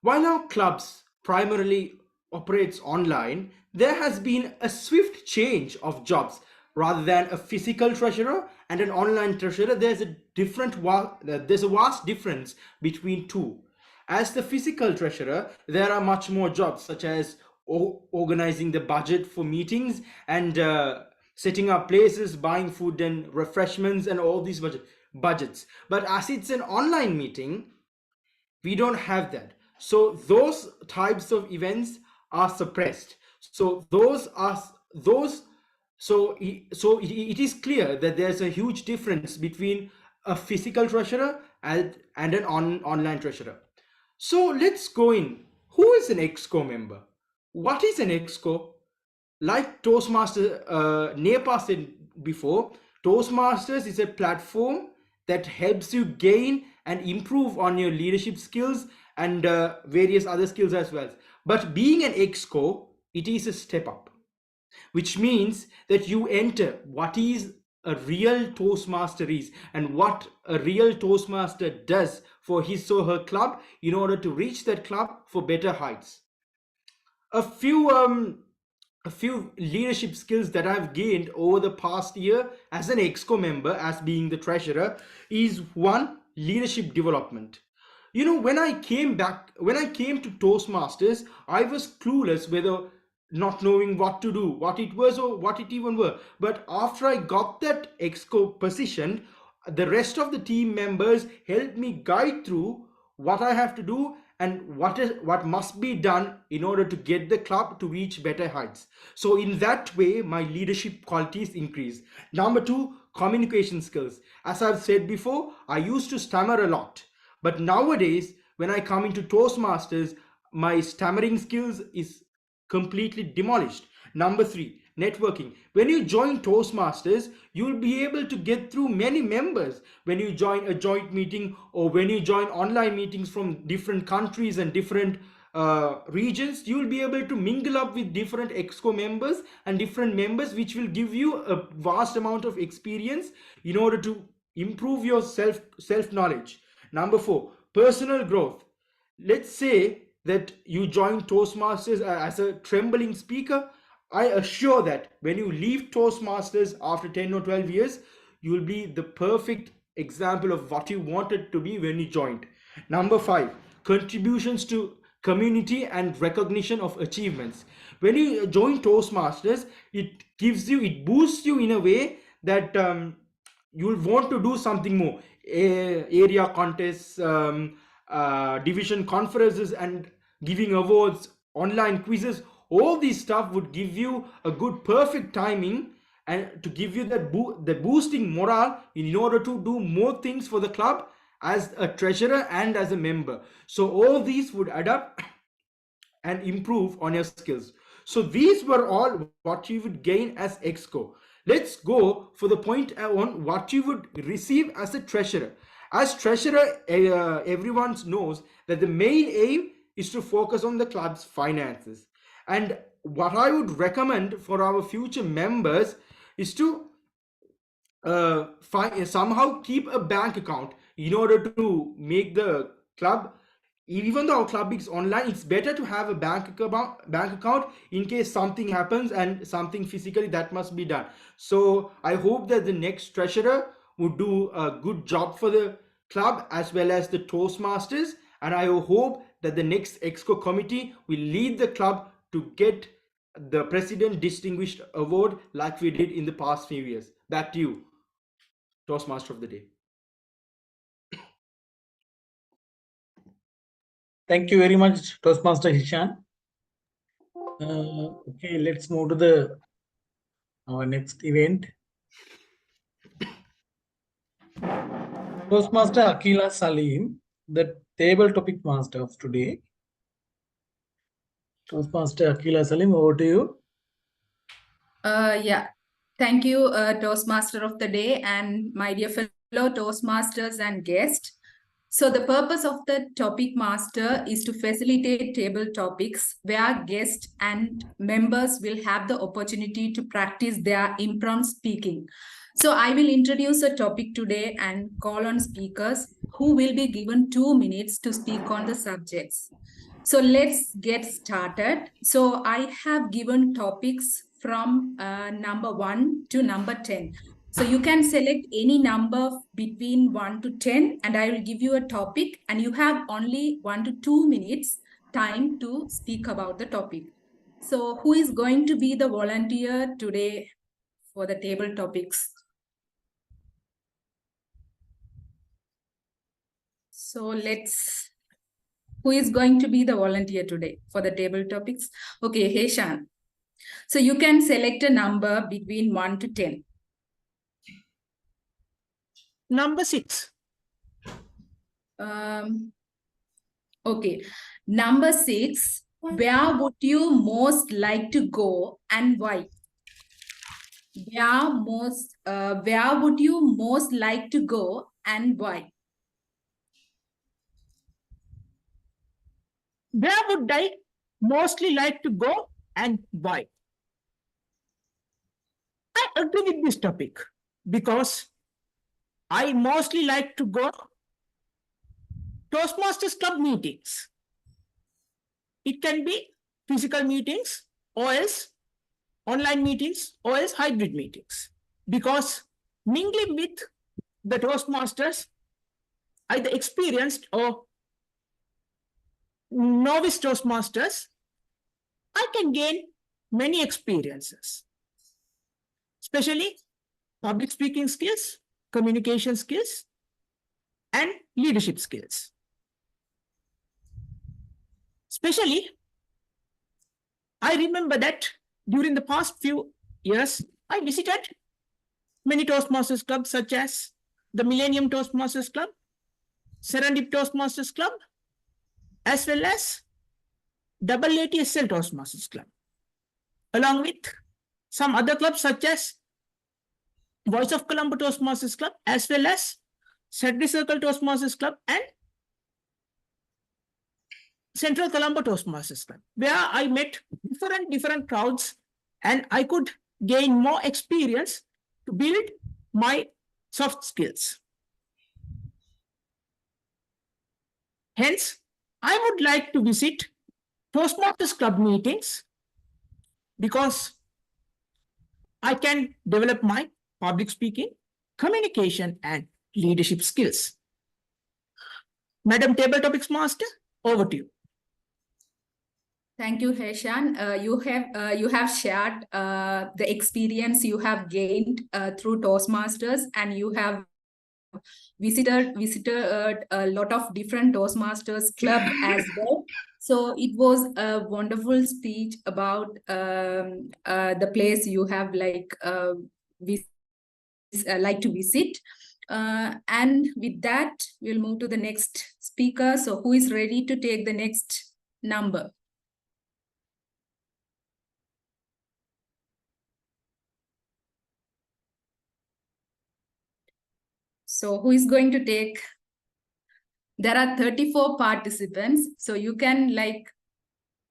While our clubs primarily operates online, there has been a swift change of jobs. Rather than a physical treasurer and an online treasurer, there's a vast difference between two. As the physical treasurer, there are much more jobs such as organizing the budget for meetings and setting up places, buying food and refreshments and all these budgets. But as it's an online meeting, we don't have that. So those types of events are suppressed. So it is clear that there's a huge difference between a physical treasurer and an online treasurer. So let's go in. Who is an EXCO member? What is an EXCO? Like Toastmaster Nepa said before, Toastmasters is a platform that helps you gain and improve on your leadership skills and various other skills as well. But being an EXCO, it is a step up, which means that you enter what is a real Toastmaster is and what a real Toastmaster does for his or her club in order to reach that club for better heights. A few leadership skills that I've gained over the past year as an EXCO member, as being the treasurer, is one, leadership development. You know, when I came to Toastmasters, I was clueless whether not knowing what to do, what it was or what it even were. But after I got that EXCO position, the rest of the team members helped me guide through what I have to do and what must be done in order to get the club to reach better heights. So in that way, my leadership qualities increase. Number 2, communication skills. As I've said before, I used to stammer a lot. But nowadays, when I come into Toastmasters, my stammering skills is completely demolished. Number 3, networking. When you join Toastmasters, you'll be able to get through many members. When you join a joint meeting or when you join online meetings from different countries and different regions, you'll be able to mingle up with different exco members and different members, which will give you a vast amount of experience in order to improve your self knowledge. Number 4, personal growth. Let's say that you join Toastmasters as a trembling speaker. I assure that when you leave Toastmasters after 10 or 12 years, you will be the perfect example of what you wanted to be when you joined. Number 5, contributions to community and recognition of achievements. When you join Toastmasters, it boosts you in a way that you'll want to do something more. Area contests, division conferences, and giving awards, online quizzes, all these stuff would give you a good perfect timing and to give you that the boosting morale in order to do more things for the club as a treasurer and as a member. So all these would add up and improve on your skills. So these were all what you would gain as exco. Let's go for the point on what you would receive as a treasurer. As treasurer, everyone knows that the main aim is to focus on the club's finances. And what I would recommend for our future members is to somehow keep a bank account in order to make the club, even though our club is online, it's better to have a bank account in case something happens and something physically that must be done. So I hope that the next treasurer would do a good job for the club as well as the Toastmasters, and I hope that the next exco committee will lead the club to get the President Distinguished Award like we did in the past few years. Back to you, Toastmaster of the Day. Thank you very much, Toastmaster Hishan. Okay, let's move to our next event. Toastmaster Akila Salim, the table topic master of today. Toastmaster Akila Salim, over to you. Yeah. Thank you, Toastmaster of the Day, and my dear fellow Toastmasters and guests. So the purpose of the topic master is to facilitate table topics where guests and members will have the opportunity to practice their impromptu speaking. So I will introduce a topic today and call on speakers who will be given 2 minutes to speak on the subjects. So let's get started. So I have given topics from number 1 to number 10. So you can select any number between 1 to 10 and I will give you a topic and you have only 1 to 2 minutes time to speak about the topic. So who is going to be the volunteer today for the table topics? So who is going to be the volunteer today for the table topics? Okay, Heshan. So you can select a number between 1 to 10. Number 6. Okay. Number 6, where would you most like to go and why? Where would you most like to go and why? Where would I mostly like to go and why? I agree with this topic because I mostly like to go Toastmasters Club meetings. It can be physical meetings or else online meetings or else hybrid meetings. Because mingling with the Toastmasters, either experienced or novice Toastmasters, I can gain many experiences, especially public speaking skills, communication skills, and leadership skills. Especially, I remember that during the past few years, I visited many Toastmasters clubs such as the Millennium Toastmasters Club, Serendip Toastmasters Club, as well as AATSL Toastmasters Club, along with some other clubs such as Voice of Colombo Toastmasters Club, as well as Sedley Circle Toastmasters Club and Central Colombo Toastmasters Club, where I met different crowds and I could gain more experience to build my soft skills. Hence, I would like to visit Toastmasters Club meetings because I can develop my public speaking, communication, and leadership skills. Madam Table Topics Master, over to you. Thank you, Heshan. You have shared the experience you have gained through Toastmasters, and you have visited a lot of different Toastmasters club as well. So it was a wonderful speech about the place you have like to visit. And with that, we'll move to the next speaker. So who is ready to take the next number? So who is going to take? There are 34 participants. So you can like,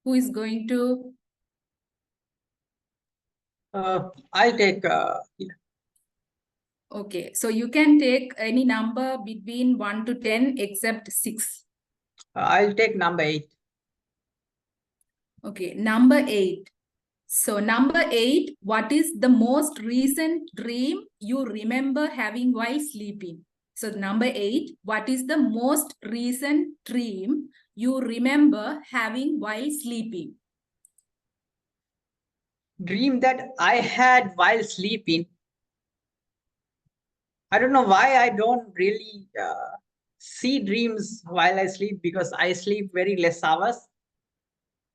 who is going to? I'll take. Okay, so you can take any number between 1 to 10 except 6. I'll take number 8. Okay, number 8. So number 8, what is the most recent dream you remember having while sleeping? So number 8, what is the most recent dream you remember having while sleeping? Dream that I had while sleeping. I don't know why I don't really see dreams while I sleep, because I sleep very less hours,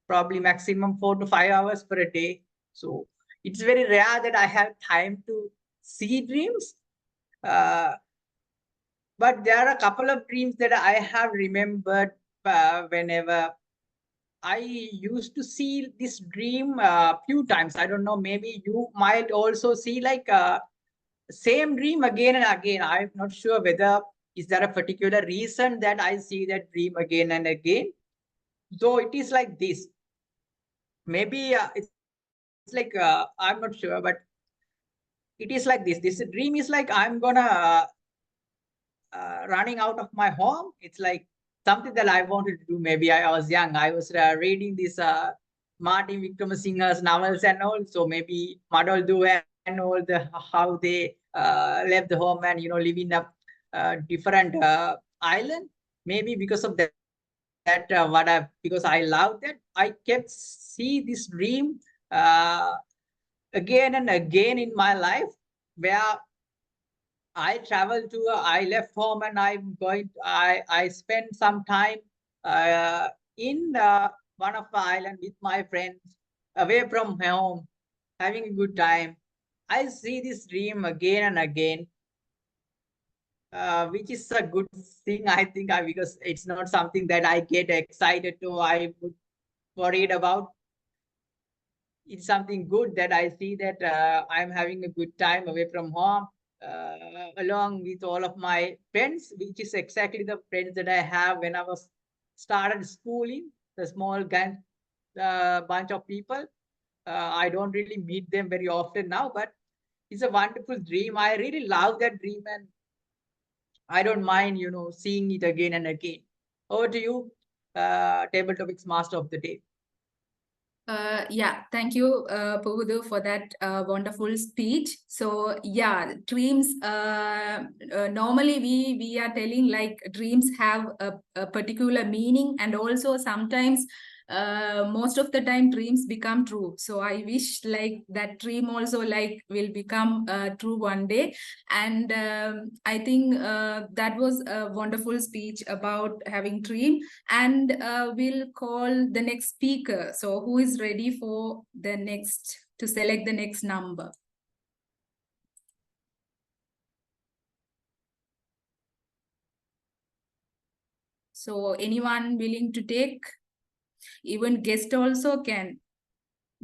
probably maximum 4 to 5 hours per day. So it's very rare that I have time to see dreams. But there are a couple of dreams that I have remembered whenever I used to see this dream a few times. I don't know, maybe you might also see like same dream again and again. I'm not sure whether is there a particular reason that I see that dream again and again. So it is like this. Maybe it's like I'm not sure, but it is like this. This dream is like I'm gonna running out of my home. It's like something that I wanted to do. Maybe I was young. I was reading this Martin Wickramasinghe's novels and all. So maybe Madoldu and all the how they left the home and live in a different island. Maybe because of that, because I love that, I kept see this dream again and again in my life, where I traveled to, I left home and I spent some time in one of the island with my friends, away from home, having a good time. I see this dream again and again, which is a good thing, I think, because it's not something that I get excited to, I would worried about. It's something good that I see that I'm having a good time away from home, along with all of my friends, which is exactly the friends that I have when I was started schooling, the small gang, bunch of people. I don't really meet them very often now, but it's a wonderful dream. I really love that dream, and I don't mind, seeing it again and again. Over to you, Table Topics Master of the Day. Yeah, thank you, Pugudu, for that wonderful speech. So yeah, dreams, normally we are telling like dreams have a particular meaning, and also sometimes most of the time dreams become true. So I wish like that dream also like will become true one day. And I think that was a wonderful speech about having dream. And we'll call the next speaker. So who is ready for the next, to select the next number? So anyone willing to take? Even guest also can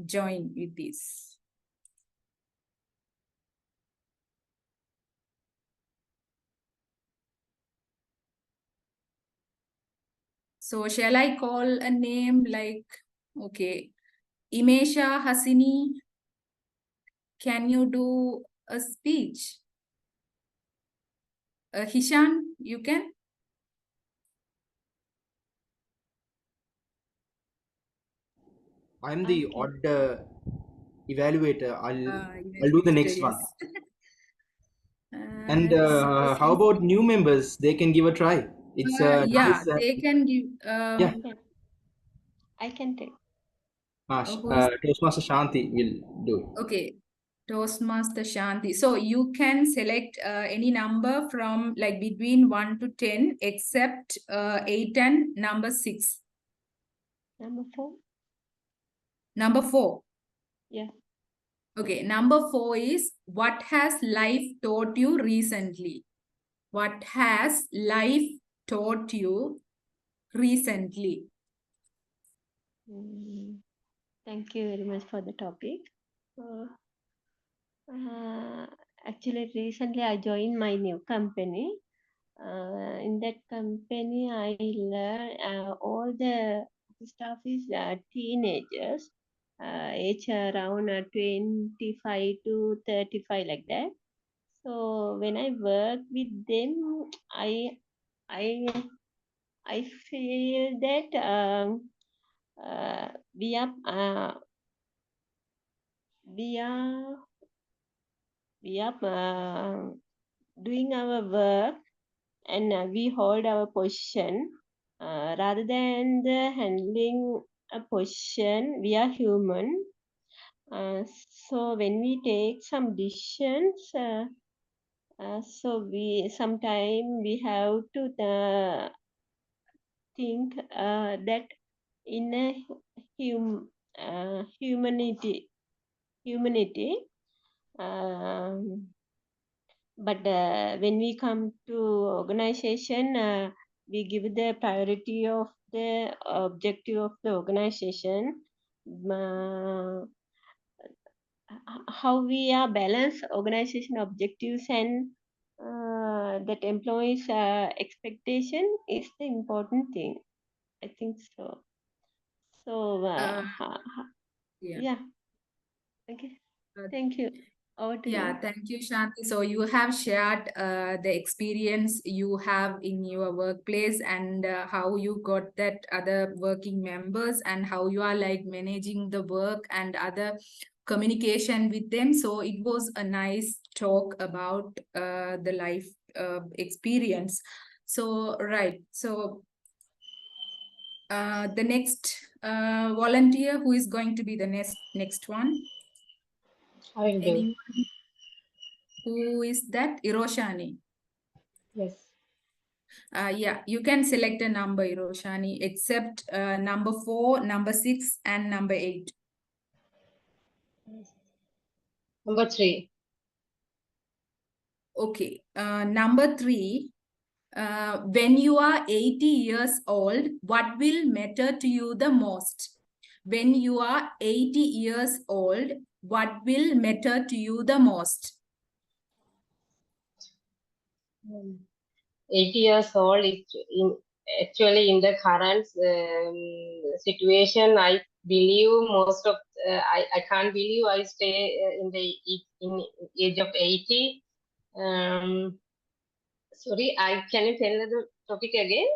join with this. So shall I call a name like, okay, Imesha Hasini, can you do a speech? Hishan, you can? I'm the Okay. odd evaluator. I'll do the Evaluator, next one. yes. And So how since, about new members? They can give a try. It's yeah, nice. they can give, Yeah. I can take. who is, Toastmaster Shanti will do it. okay, Toastmaster Shanti. So you can select any number from like between 1 to 10 except 8 and number 6. Number 4. Number 4. Yeah. Okay, number 4 is what has life taught you recently? What has life taught you recently? Thank you very much for the topic. Actually, recently I joined my new company. In that company, I learned all the staff is teenagers, age around 25 to 35, like that. So when I work with them, I feel that we are doing our work, and we hold our position rather than the handling a position. We are human, so when we take some decisions, so we sometimes we have to think that in a humanity. But when we come to organization, we give the priority of the objective of the organization. How we are balance organization objectives and that employees expectation is the important thing. I think so. So yeah. Okay. Thank you. Over to Yeah, you. thank you, Shanti. So you have shared the experience you have in your workplace and how you got that other working members and how you are like managing the work and other communication with them. So it was a nice talk about the life experience. So, right. So the next volunteer, who is going to be the next one? I will do. Anyone? Who is that? Iroshani. Yes. Yeah, you can select a number, Iroshani, except number 4, number 6, and number 8. Number 3. Okay. Number 3. When you are 80 years old, what will matter to you the most? When you are 80 years old, what will matter to you the most? 80 years old is actually in the current situation. I believe most of I can't believe I stay in the age of 80. Sorry, can you tell the topic again?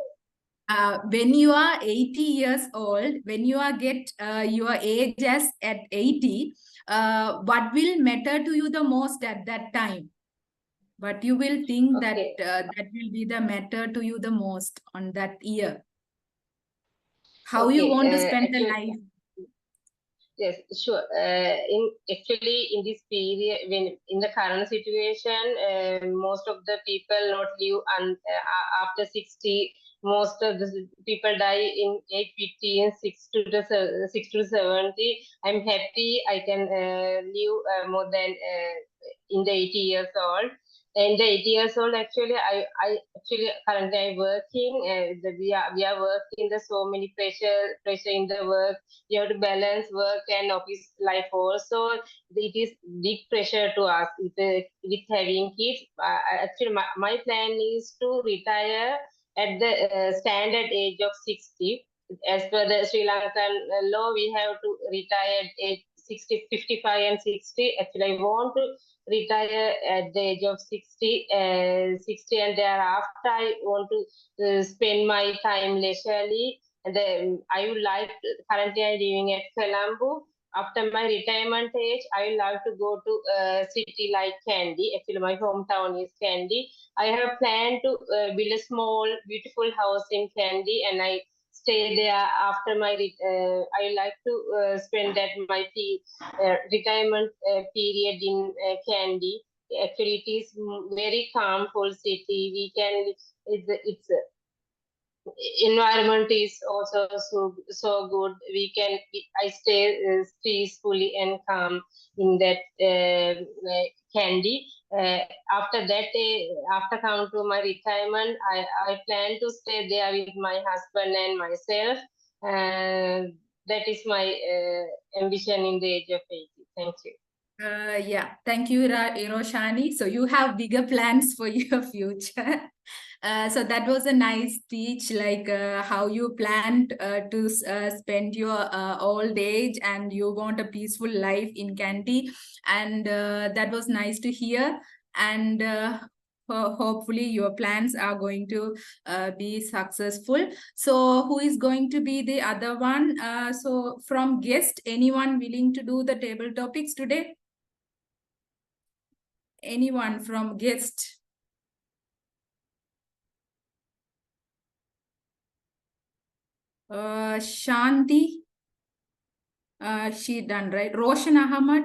When you are 80 years old, when you are get your age as at 80, what will matter to you the most at that time? But you will think Okay. that that will be the matter to you the most on that year. How you Okay. want to spend the Actually, life? yes, sure. In this period, when in the current situation, most of the people not live after 60. Most of the people die in age 15, 6 to 70. I'm happy I can live more than in the 80 years old. In the 80 years old, actually, I actually currently I'm working. We are working. There's so many pressure in the work. You have to balance work and office life also. It is big pressure to us with having kids. Actually, my plan is to retire at the standard age of 60. As per the Sri Lankan law, we have to retire at age 60, 55 and 60. Actually, I want to retire at the age of 60, 60 and thereafter I want to spend my time leisurely. And then I would like to, currently I'm living at Colombo. After my retirement age, I would love to go to a city like Kandy. Actually, my hometown is Kandy. I have planned to build a small, beautiful house in Kandy, and I stay there after my. I like to spend that my retirement period in Kandy. Actually, it is very calmful city. We can. It's environment is also so good. We can. I stay peacefully and calm in that Kandy. After that, after coming to my retirement, I plan to stay there with my husband and myself. That is my ambition in the age of 80. Thank you. Yeah, thank you, Roshani. So you have bigger plans for your future. So that was a nice speech, like how you planned to spend your old age and you want a peaceful life in Kandy. And that was nice to hear. And hopefully your plans are going to be successful. So who is going to be the other one? So from guest, anyone willing to do the table topics today? Anyone from guest? Shanti, she done, right? Roshan Ahmad.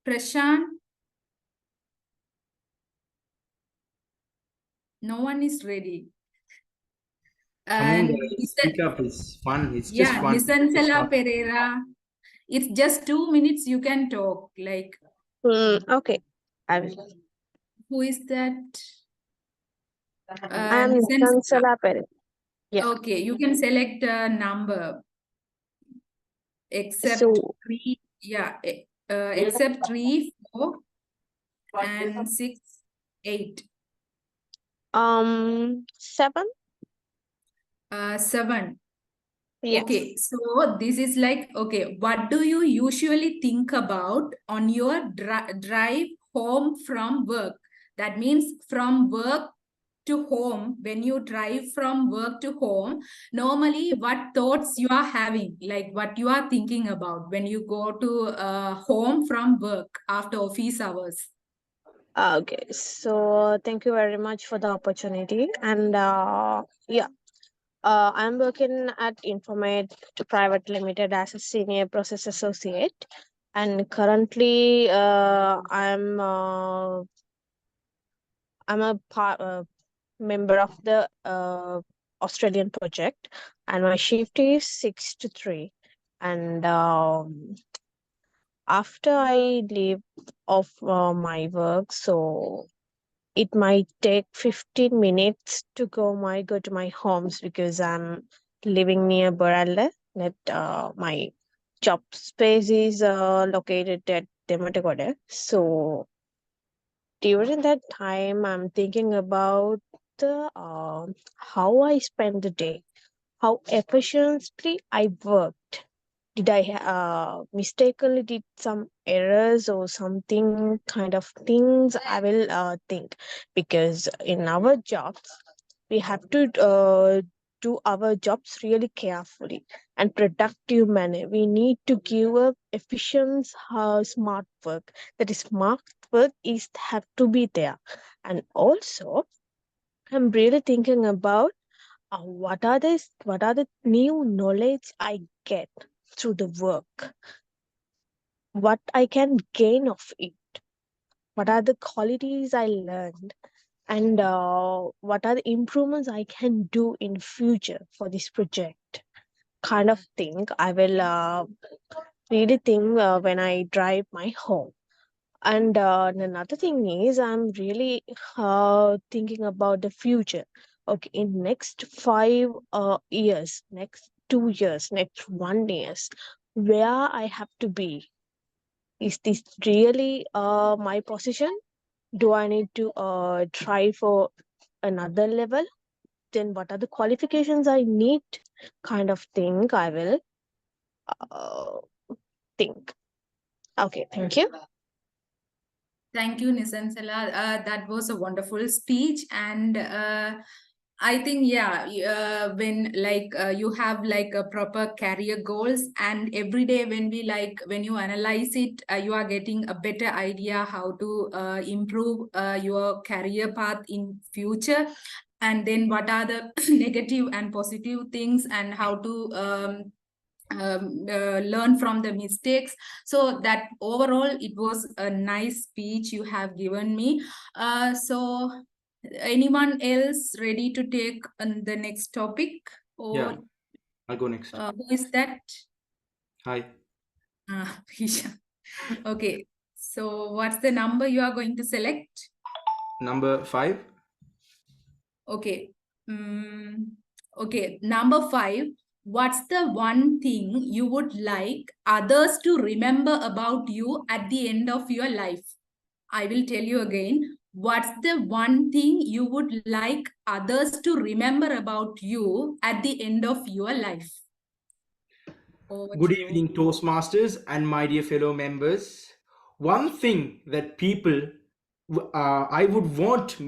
Prashant. No one is ready. Come on, And guys, speak up. It's fun. It's just yeah, fun. Nisansala Pereira. It's just 2 minutes you can talk. Like, Okay, I will. who is that? I'm Nisansala. Sansala Pere. Yeah. Okay, you can select a number. Except So 3, yeah, except 3, 4, and 6, 8. 7. 7. Yes. Okay, so this is like, okay, what do you usually think about on your drive home from work? That means from work to home, when you drive from work to home, normally what thoughts you are having, like what you are thinking about when you go to home from work after office hours? Okay, so thank you very much for the opportunity. And yeah, I'm working at Informate Private Limited as a senior process associate, and currently I'm a member of the Australian project, and my shift is 6 to 3. And after I leave off my work, so it might take 15 minutes to go to my homes because I'm living near Boralle. That my job space is located at Dematagode. So during that time, I'm thinking about the how I spend the day, how efficiently I worked. Did I mistakenly did some errors or something kind of things? I will think, because in our jobs we have to do our jobs really carefully and productive manner. We need to give a efficient smart work. That is, smart work is have to be there. And also I'm really thinking about what are the new knowledge I get through the work, what I can gain of it, what are the qualities I learned, and what are the improvements I can do in future for this project, kind of thing. I will really think when I drive my home. And another thing is, I'm really thinking about the future. Okay, in next 5 years, next 2 years, next 1 years, where I have to be? Is this really my position? Do I need to try for another level? Then what are the qualifications I need? Kind of thing I will think. Okay, thank you. Thank you, Nisansala. That was a wonderful speech, and I think when you have like a proper career goals, and every day when you analyze it, you are getting a better idea how to improve your career path in future, and then what are the negative and positive things, and how to learn from the mistakes. So that overall it was a nice speech you have given me. So anyone else ready to take the next topic, or Yeah, I'll go next. who is that? Hi. Hisha. Okay, so what's the number you are going to select? Number 5. Okay. Okay, number 5. What's the one thing you would like others to remember about you at the end of your life? I will tell you again. What's the one thing you would like others to remember about you at the end of your life? Good evening, Toastmasters and my dear fellow members. One thing that I would want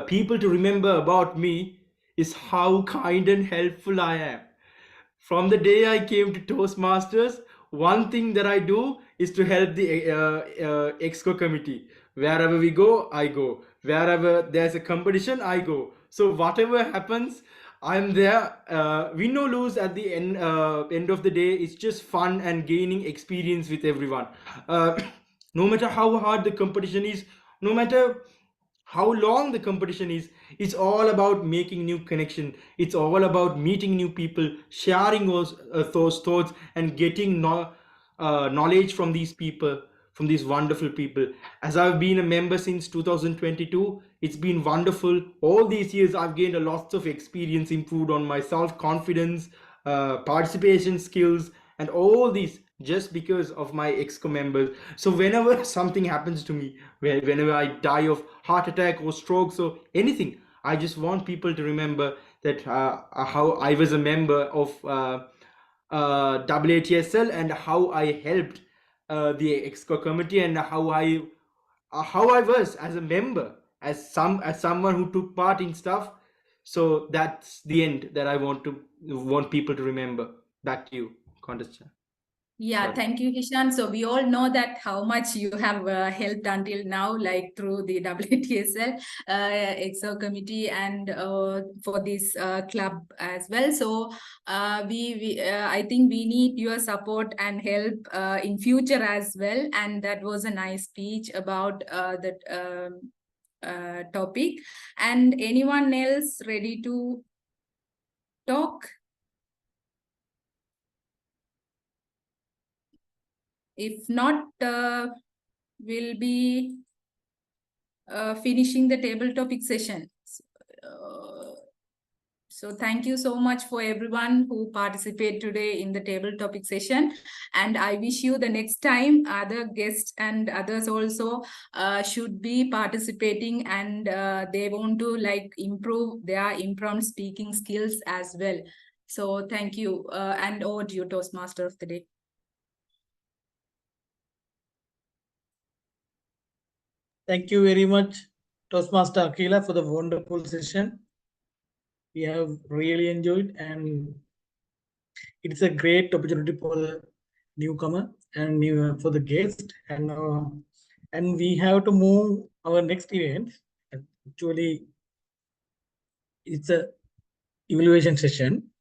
people to remember about me is how kind and helpful I am. From the day I came to Toastmasters, one thing that I do is to help the Exco committee. Wherever we go, I go. Wherever there's a competition, I go. So whatever happens, I'm there. Win or lose at the end of the day, it's just fun and gaining experience with everyone. No matter how hard the competition is, no matter how long the competition is, it's all about making new connection. It's all about meeting new people, sharing those thoughts, and getting knowledge from these people, from these wonderful people. As I've been a member since 2022, it's been wonderful. All these years I've gained a lot of experience, improved on my self-confidence, participation skills, and all these just because of my exco members. So whenever something happens to me, whenever I die of heart attack or strokes or anything, I just want people to remember that how I was a member of WATSL, and how I helped the exco committee, and how I was as a member, as someone who took part in stuff. So that's the end that I want people to remember. Back to you, contestant. Yeah, Sorry. thank you, Hishan. So we all know that how much you have helped until now, like through the WTSL EXO committee, and for this club as well. So I think we need your support and help in future as well. And that was a nice speech about that topic. And anyone else ready to talk? If not, we'll be finishing the table topic session. So thank you so much for everyone who participated today in the table topic session. And I wish you the next time other guests and others also should be participating, and they want to like improve their impromptu speaking skills as well. So thank you, and over to you, Toastmaster of the day. Thank you very much, Toastmaster Akila, for the wonderful session. We have really enjoyed, and it's a great opportunity for the newcomer and for the guest, and we have to move our next event. Actually, it's a evaluation session.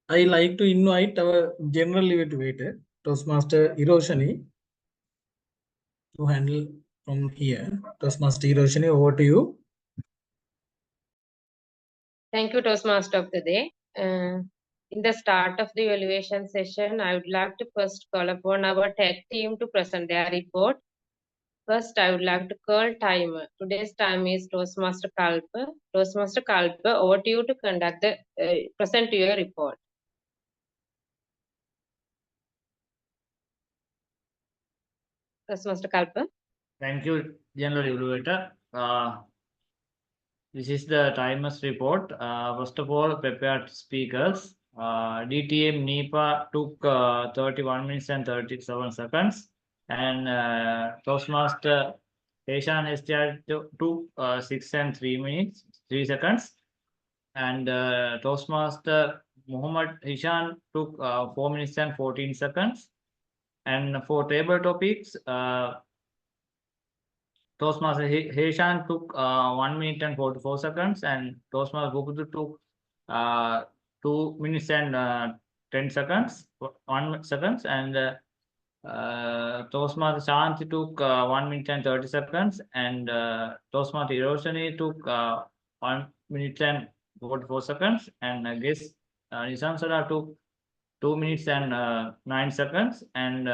I like to invite our general evaluator, Toastmaster Hiroshini, to handle from here. Toastmaster Hiroshini, over to you. Thank you, Toastmaster of the day. In the start of the evaluation session, I would like to first call upon our tech team to present their report. First, I would like to call timer. Today's time is Toastmaster Kalpa. Toastmaster Kalpa, over to you to conduct the present your report. Toastmaster Kalpa. Thank you, General Evaluator. This is the timers report. First of all, prepared speakers. DTM Nepa took 31 minutes and 37 seconds. And Toastmaster Heshan Hestiad took 6 and 3 minutes, 3 seconds. And Toastmaster Muhammad Hishan took 4 minutes and 14 seconds. And for table topics, Toastmaster Heshan took 1 minute and 44 seconds, and Toastmaster Bukutu took 2 minutes and 10 seconds, 1 seconds, and Toastmaster Shanti took 1 minute and 30 seconds, and Toastmaster Hiroshini took 1 minute and 44 seconds, and guest Nishan Sada took 2 minutes and 9 seconds, and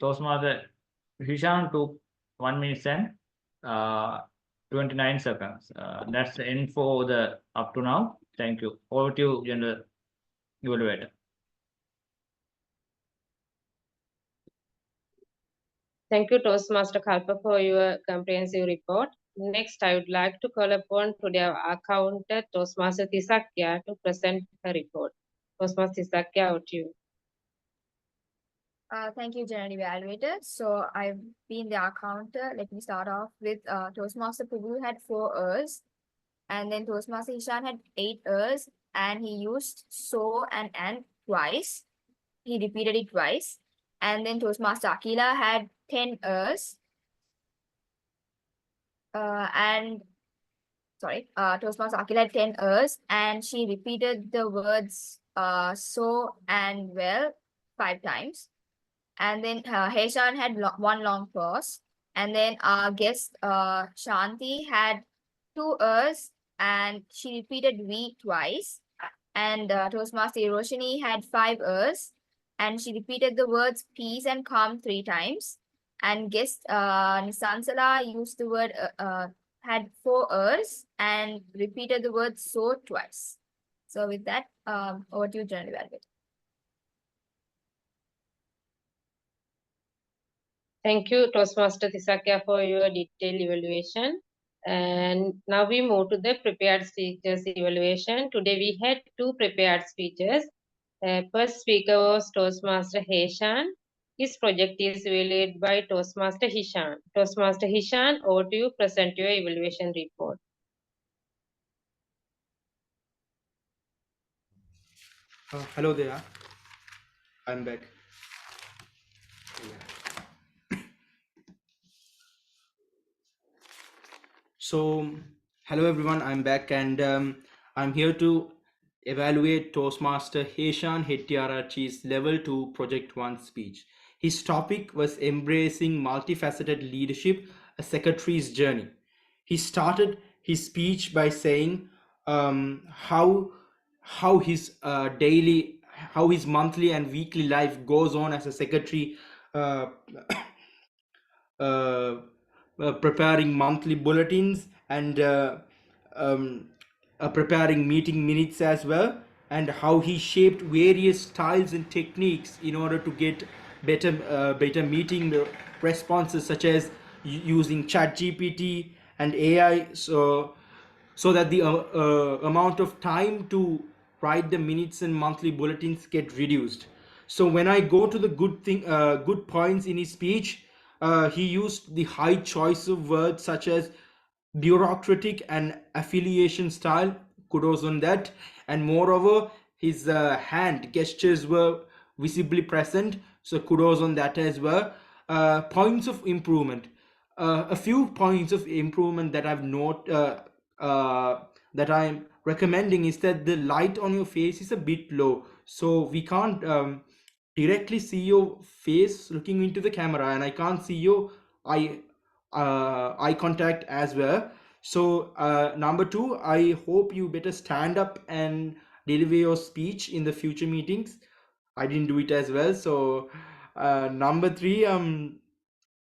Toastmaster Hishan took 1 minute and 29 seconds. That's the end for the up to now. Thank you. Over to you, General Evaluator. Thank you, Toastmaster Kalpa, for your comprehensive report. Next, I would like to call upon today our accountant, Toastmaster Tisakya, to present her report. Toastmaster Tisakya, out to you. Thank you, General Evaluator. So I've been the accounter. Let me start off with Toastmaster Pugu had 4 Rs, and then Toastmaster Ishan had 8 Rs, and he used so and twice. He repeated it twice. And then Toastmaster Akila had 10 Rs. Toastmaster Akila had 10 Rs, and she repeated the words so and well 5 times. And then Heshan had 1 long pause. And then our guest Shanti had 2 Rs, and she repeated we twice. And Toastmaster Hiroshini had 5 Rs, and she repeated the words peace and calm 3 times. And guest Nisansala used the word had 4 Rs and repeated the word so twice. So with that, over to you, General Evaluator. Thank you, Toastmaster Tisakya, for your detailed evaluation. And now we move to the prepared speakers evaluation. Today we had 2 prepared speeches. First speaker was Toastmaster Heshan. His project is evaluated by Toastmaster Hishan. Toastmaster Hishan, over to you, present your evaluation report. Hello there. I'm back. So, hello everyone, I'm back, and I'm here to evaluate Toastmaster Heshan Hettiarachchi's Level 2 Project 1 speech. His topic was Embracing Multifaceted Leadership, a Secretary's Journey. He started his speech by saying how his monthly and weekly life goes on as a secretary, preparing monthly bulletins and preparing meeting minutes as well, and how he shaped various styles and techniques in order to get better meeting responses, such as using ChatGPT and AI, so that the amount of time to write the minutes and monthly bulletins get reduced. So when I go to the good points in his speech, he used the high choice of words such as bureaucratic and affiliation style. Kudos on that. And moreover, his hand gestures were visibly present, so kudos on that as well. Points of improvement. A few points of improvement that that I'm recommending is that the light on your face is a bit low, so we can't directly see your face looking into the camera, and I can't see your eye contact as well. So number 2, I hope you better stand up and deliver your speech in the future meetings. I didn't do it as well. So number 3,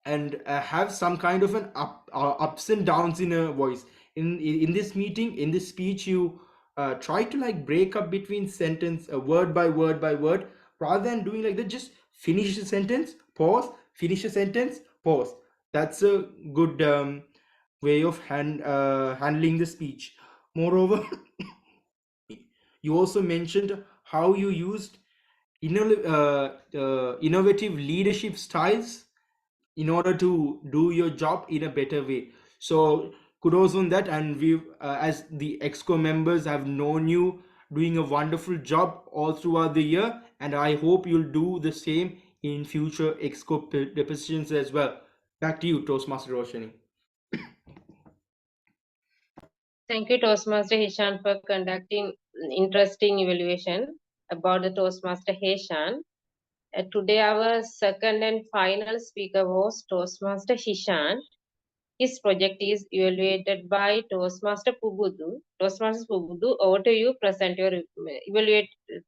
and have some kind of an ups and downs in a voice. In this meeting, in this speech, you try to like break up between sentence, word by word by word, rather than doing like that. Just finish the sentence, pause, finish the sentence, pause. That's a good way of handling the speech. Moreover, you also mentioned how you used innovative leadership styles in order to do your job in a better way. So kudos on that. And we, as the exco members, have known you doing a wonderful job all throughout the year, and I hope you'll do the same in future exco depositions as well. Back to you, Toastmaster Roshani. Thank you, Toastmaster Hishan, for conducting interesting evaluation about the Toastmaster Hishan. Today, our second and final speaker was Toastmaster Hishan. His project is evaluated by Toastmaster Pubudu. Toastmaster Pubudu, over to you. Present your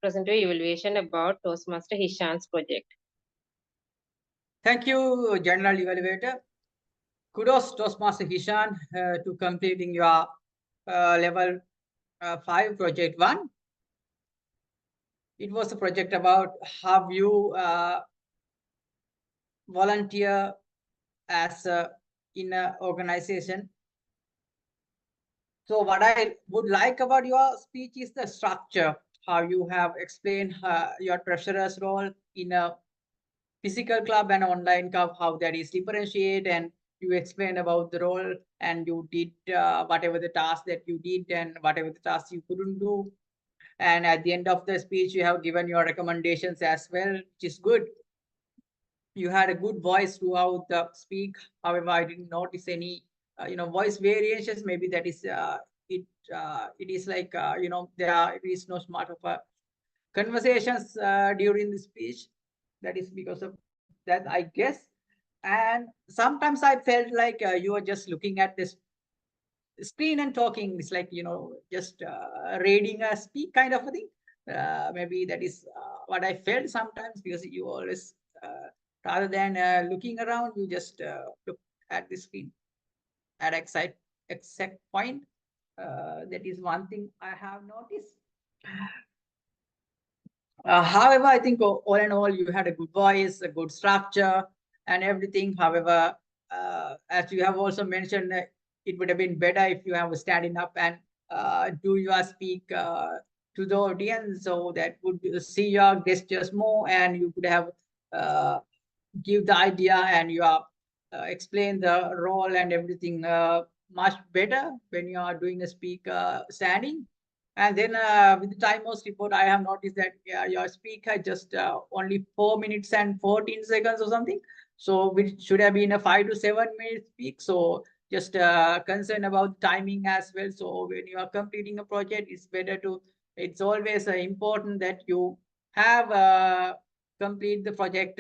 evaluation about Toastmaster Hishan's project. Thank you, General Evaluator. Kudos, Toastmaster Hishan, to completing your level 5 project 1. It was a project about how you volunteer as in an organization. So what I would like about your speech is the structure, how you have explained your treasurer's role in a physical club and online club, how that is differentiate, and you explained about the role, and you did whatever the task that you did and whatever the task you couldn't do. And at the end of the speech, you have given your recommendations as well, which is good. You had a good voice throughout the speak. However, I didn't notice any, voice variations. Maybe that is it. It is like there is no smart of conversations during the speech. That is because of that, I guess. And sometimes I felt like you were just looking at this screen and talking. It's like just reading a speak kind of a thing. Maybe that is what I felt sometimes, because you always rather than looking around, you just look at the screen at exact point. That is one thing I have noticed. However, I think all in all, you had a good voice, a good structure, and everything. However, as you have also mentioned, it would have been better if you have standing up and do your speak to the audience, so that would see your gestures more, and you could have give the idea and you explain the role and everything much better when you are doing a speak standing. And then with the timers report, I have noticed that your speaker just only 4 minutes and 14 seconds or something. So which should have been a 5 to 7 minute speak. So just concern about timing as well. So when you are completing a project, it's always important that you have complete the project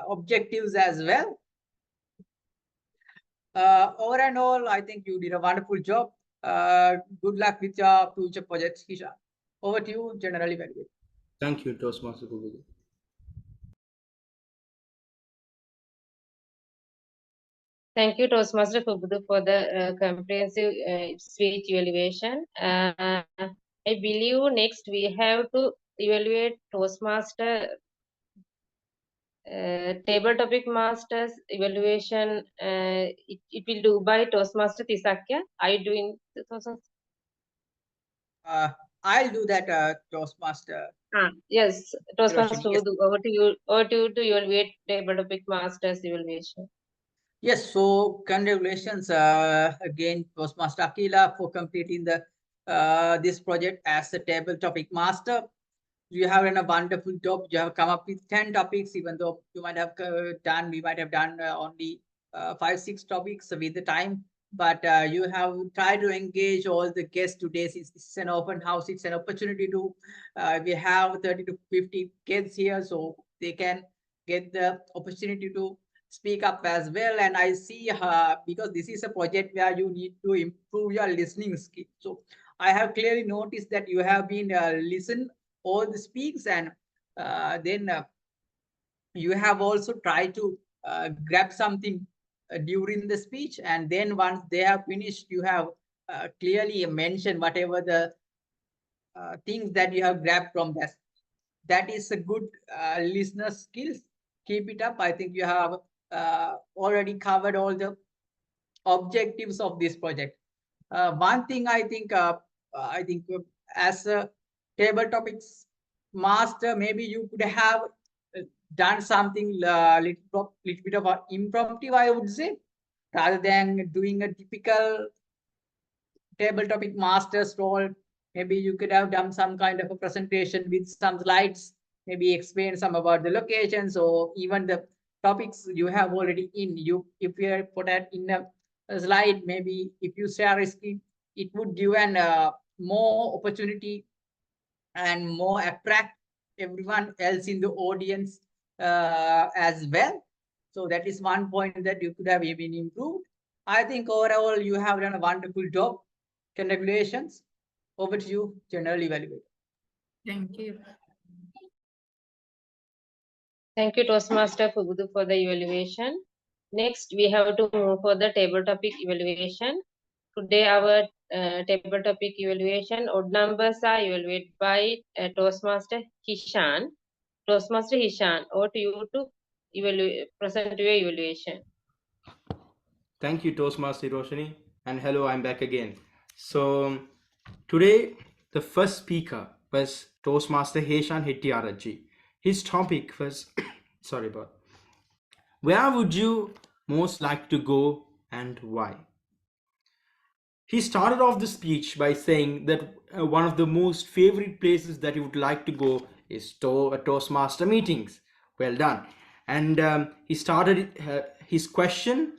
objectives as well. Over and all, I think you did a wonderful job. Good luck with your future projects, Kisha. Over to you, General Evaluator. Thank you, Toastmaster Pubudu. Thank you, Toastmaster Pubudu, for the comprehensive speech evaluation. I believe next we have to evaluate Toastmaster table topic masters evaluation. It will do by Toastmaster Tisakya. Are you doing I'll do that, Toastmaster. Yes, Toastmaster Yes. Pubudu, over to you to evaluate table topic masters evaluation. Yes, so congratulations again, Toastmaster Akila, for completing the this project as a table topic master. You have done a wonderful job. You have come up with 10 topics, even though we might have done only 5-6 topics with the time. But you have tried to engage all the guests today. It's an open house. It's an opportunity to, we have 30 to 50 kids here, so they can get the opportunity to speak up as well. And I see because this is a project where you need to improve your listening skill. So I have clearly noticed that you have been listen all the speaks, and then you have also tried to grab something during the speech, and then once they have finished, you have clearly mentioned whatever the things that you have grabbed from that. That is a good listener skills. Keep it up. I think you have already covered all the objectives of this project. One thing I think, as a table topics master, maybe you could have done something little bit of impromptu, I would say, rather than doing a typical table topic master's role. Maybe you could have done some kind of a presentation with some slides, maybe explain some about the locations or even the topics you have already in you. If you put that in a slide, maybe if you share a screen, it would give an more opportunity and more attract everyone else in the audience as well. So that is one point that you could have even improved. I think overall you have done a wonderful job. Congratulations. Over to you, General Evaluator. Thank you. Thank you, Toastmaster Fugudu, for the evaluation. Next, we have to move for the table topic evaluation. Today, our table topic evaluation, odd numbers are evaluated by Toastmaster Hishan. Toastmaster Hishan, over to you to present your evaluation. Thank you, Toastmaster Roshani. And hello, I'm back again. So today, the first speaker was Toastmaster Heshan Hettiaraji. His topic was, sorry about, where would you most like to go and why? He started off the speech by saying that one of the most favorite places that he would like to go is Toastmaster meetings. Well done. And he started his question.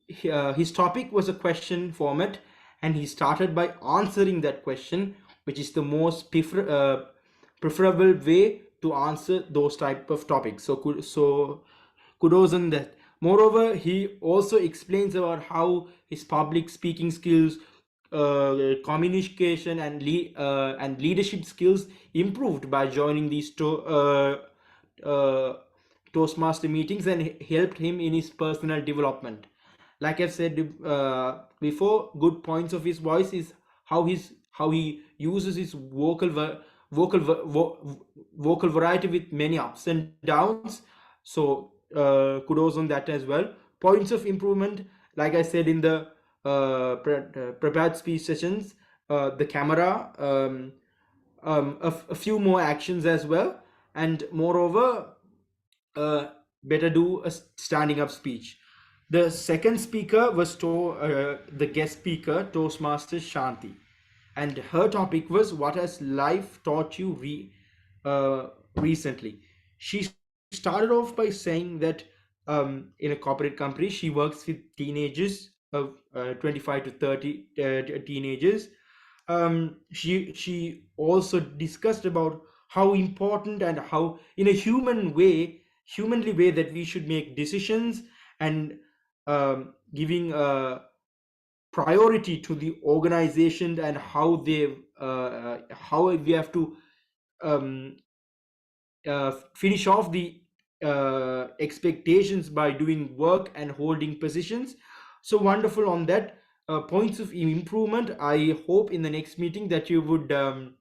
His topic was a question format, and he started by answering that question, which is the most preferable way to answer those type of topics. So kudos on that. Moreover, he also explains about how his public speaking skills, communication and leadership skills improved by joining these Toastmaster meetings and helped him in his personal development. Like I've said before, good points of his voice is how he uses his vocal variety with many ups and downs. So kudos on that as well. Points of improvement, like I said in the prepared speech sessions, the camera, a few more actions as well, and moreover, better do a standing up speech. The second speaker was the guest speaker, Toastmaster Shanti, and her topic was what has life taught you recently. She started off by saying that in a corporate company she works with teenagers of 25 to 30 teenagers. She also discussed about how important and how in a humanly way that we should make decisions and giving priority to the organization and how we have to finish off the expectations by doing work and holding positions. So wonderful on that. Points of improvement. I hope in the next meeting that you would turn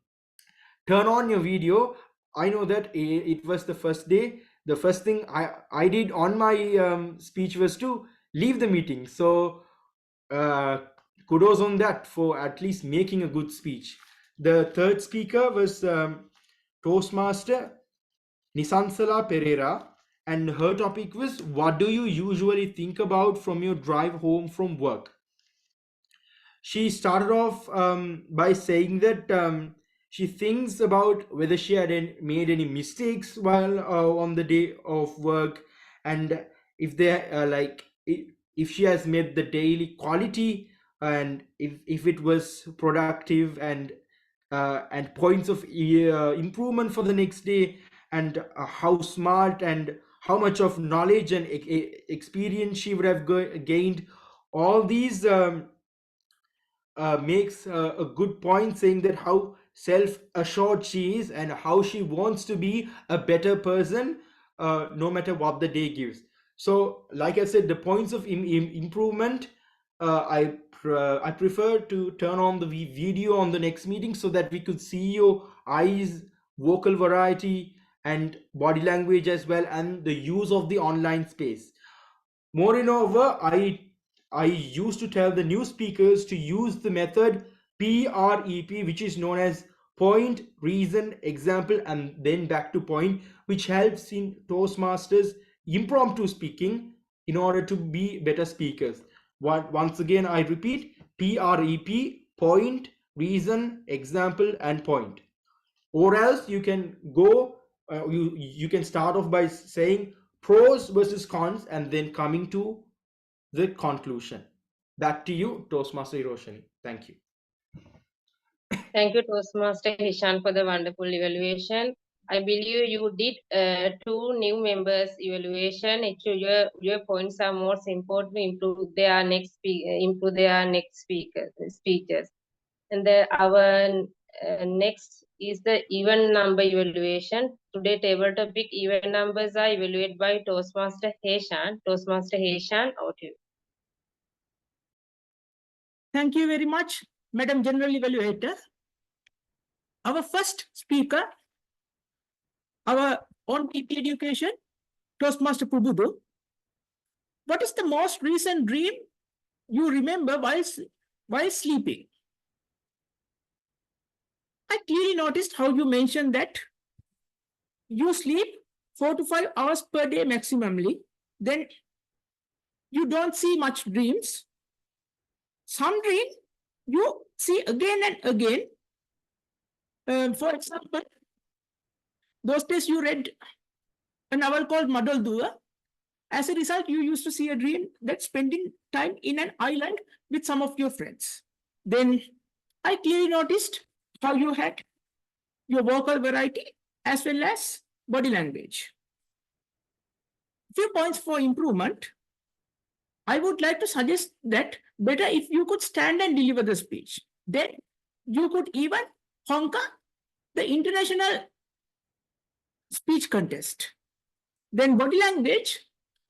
on your video. I know that it was the first day. The first thing I did on my speech was to leave the meeting. So kudos on that for at least making a good speech. The third speaker was Toastmaster Nisansala Pereira, and her topic was what do you usually think about from your drive home from work? She started off by saying that she thinks about whether she had made any mistakes while on the day of work, and if they if she has made the daily quality, and if it was productive, and points of improvement for the next day, and how smart and how much of knowledge and experience she would have gained. All these makes a good point, saying that how self-assured she is and how she wants to be a better person no matter what the day gives. So like I said, the points of improvement, I prefer to turn on the video on the next meeting so that we could see your eyes, vocal variety and body language as well, and the use of the online space. Moreover, I used to tell the new speakers to use the method PREP, which is known as point, reason, example, and then back to point, which helps in Toastmasters impromptu speaking in order to be better speakers. Once again, I repeat, PREP, point, reason, example, and point. Or else you can go, you can start off by saying pros versus cons and then coming to the conclusion. Back to you, Toastmaster Hiroshini. Thank you. Thank you, Toastmaster Hishan, for the wonderful evaluation. I believe you did 2 new members evaluation. Your points are most important to improve their next speeches. And our next is the even number evaluation. Today table topic even numbers are evaluated by Toastmaster Hishan. Toastmaster Hishan, out to you. Thank you very much, Madam General Evaluator. Our first speaker, our on PT education, Toastmaster Pubudu. What is the most recent dream you remember while sleeping? I clearly noticed how you mentioned that you sleep 4 to 5 hours per day maximally. Then you don't see much dreams. Some dream you see again and again. For example, those days you read a novel called Madaldua. As a result, you used to see a dream that spending time in an island with some of your friends. Then I clearly noticed how you had your vocal variety as well as body language. Few points for improvement. I would like to suggest that better if you could stand and deliver the speech. Then you could even conquer the international speech contest. Then body language,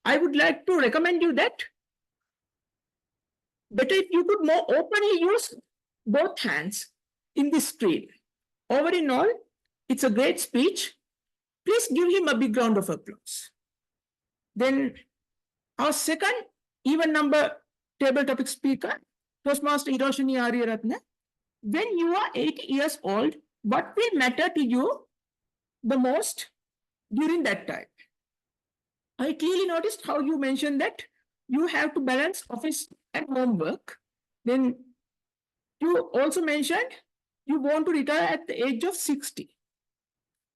I would like to recommend you that better if you could more openly use both hands in this screen. Over in all, it's a great speech. Please give him a big round of applause. Then our second even number table topic speaker, Toastmaster Hiroshini Aryaratne. When you are 80 years old, what will matter to you the most during that time? I clearly noticed how you mentioned that you have to balance office and homework. Then you also mentioned you want to retire at the age of 60.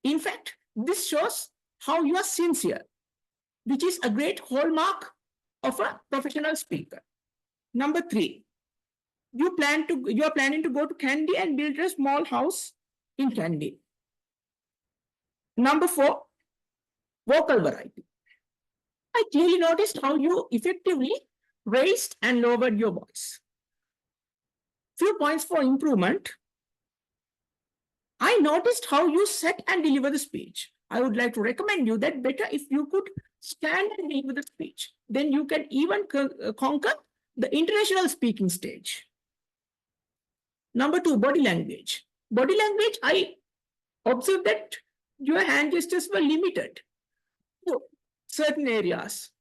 In fact, this shows how you are sincere, which is a great hallmark of a professional speaker. Number 3, you are planning to go to Kandy and build a small house in Kandy. Number 4, vocal variety. I clearly noticed how you effectively raised and lowered your voice. Few points for improvement. I noticed how you set and deliver the speech. I would like to recommend you that better if you could stand and deliver the speech. Then you can even conquer the international speaking stage. Number 2, body language. Body language, I observed that your hand gestures were limited to certain areas.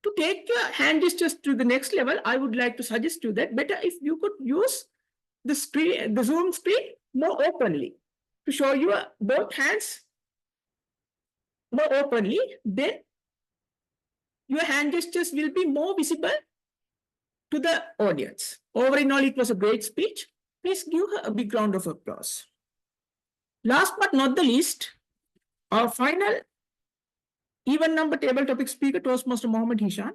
To take your hand gestures to the next level, I would like to suggest you that better if you could use the screen, the Zoom screen more openly to show your both hands more openly, then your hand gestures will be more visible to the audience. Over in all, it was a great speech. Please give her a big round of applause. Last but not the least, our final even number table topic speaker, Toastmaster Mohammed Hishan.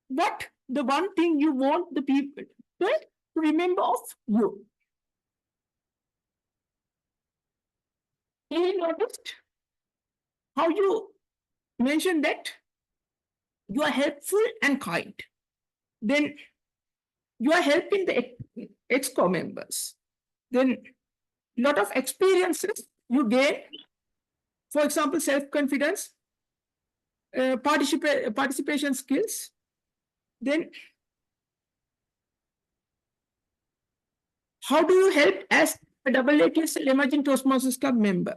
What the one thing you want the people to remember of you? You noticed how you mentioned that you are helpful and kind. Then you are helping the EXCO members. Then lot of experiences you gain. For example, self-confidence, participation skills. Then how do you help as a AATSL Emerging Toastmasters Club member?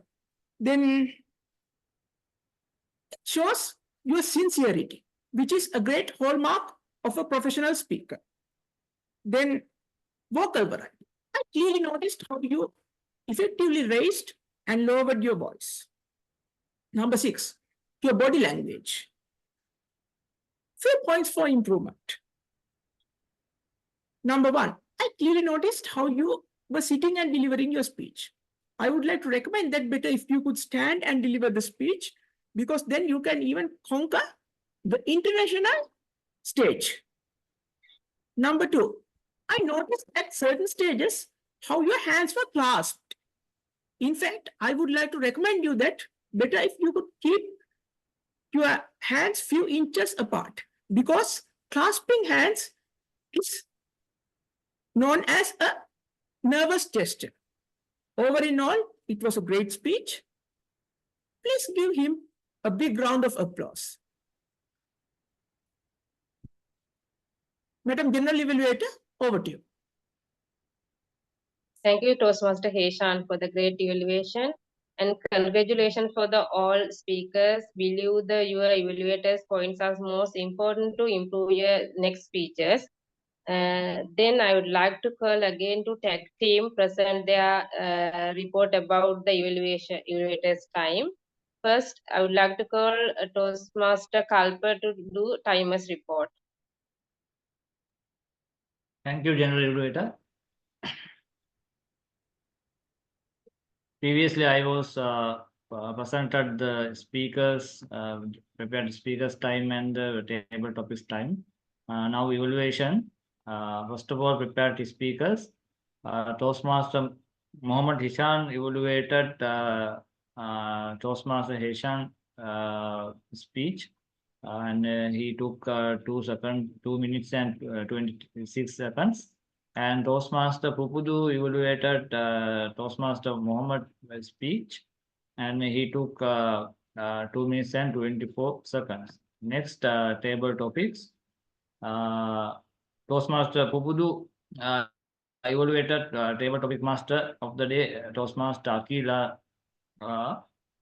Then it shows your sincerity. which is a great hallmark of a professional speaker. Then vocal variety. I clearly noticed how you effectively raised and lowered your voice. Number 6, your body language. Few points for improvement. Number 1, I clearly noticed how you were sitting and delivering your speech. I would like to recommend that better if you could stand and deliver the speech, because then you can even conquer the international stage. Number 2, I noticed at certain stages how your hands were clasped. In fact, I would like to recommend you that better if you could keep your hands few inches apart, because clasping hands is known as a nervous gesture. Over in all, it was a great speech. Please give him a big round of applause. Madam General Evaluator, over to you. Thank you, Toastmaster Heshan, for the great evaluation. And congratulations for the all speakers. Believe your evaluators' points are most important to improve your next speeches. Then I would like to call again to tag team present their report about the evaluators' time. First, I would like to call Toastmaster Kalper to do timers report. Thank you, General Evaluator. Previously, I was presented the speakers, prepared speakers time and the table topics time. Now evaluation. First of all, prepared the speakers. Toastmaster Mohammed Hishan evaluated Toastmaster Hishan speech, and he took 2 minutes and 26 seconds. And Toastmaster Pupudu evaluated Toastmaster Mohammed speech, and he took 2 minutes and 24 seconds. Next, table topics. Toastmaster Pupudu evaluated table topic master of the day, Toastmaster Akila,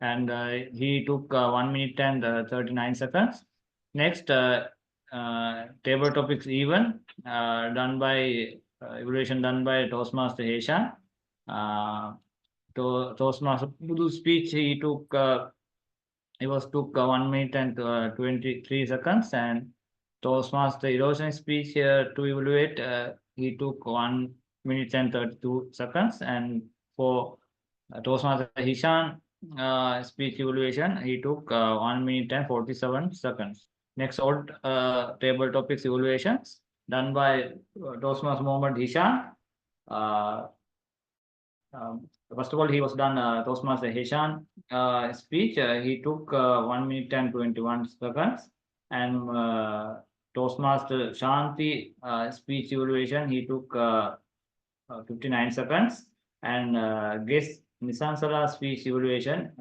and he took 1 minute and 39 seconds. Next, table topics even done by evaluation done by Toastmaster Heshan. Toastmaster Pudu speech he took 1 minute and 23 seconds, and Toastmaster erosion speech to evaluate he took 1 minute and 32 seconds, and for Toastmaster Hishan speech evaluation he took 1 minute and 47 seconds. Next, all table topics evaluations done by Toastmaster Mohammed Hishan. First of all, he was done Toastmaster Hishan speech. He took 1 minute and 21 seconds, and Toastmaster Shanti speech evaluation he took 59 seconds, and guest Nisansala speech evaluation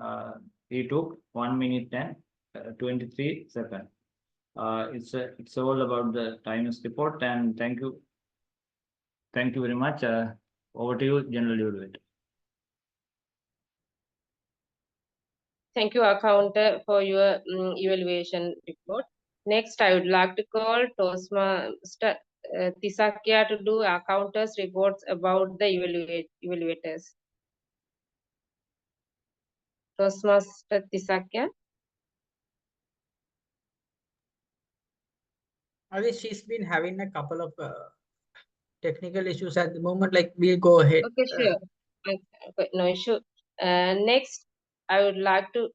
he took 1 minute and 23 seconds. It's all about the timers report, and thank you very much. Over to you, General Evaluator. Thank you, Accountant, for your evaluation report. Next, I would like to call Toastmaster Tisakia to do accountants reports about the evaluators. Toastmaster Tisakia. I guess she's been having a couple of technical issues at the moment. Like, we'll go ahead. Okay, sure. Okay, no issue. Next, I would like to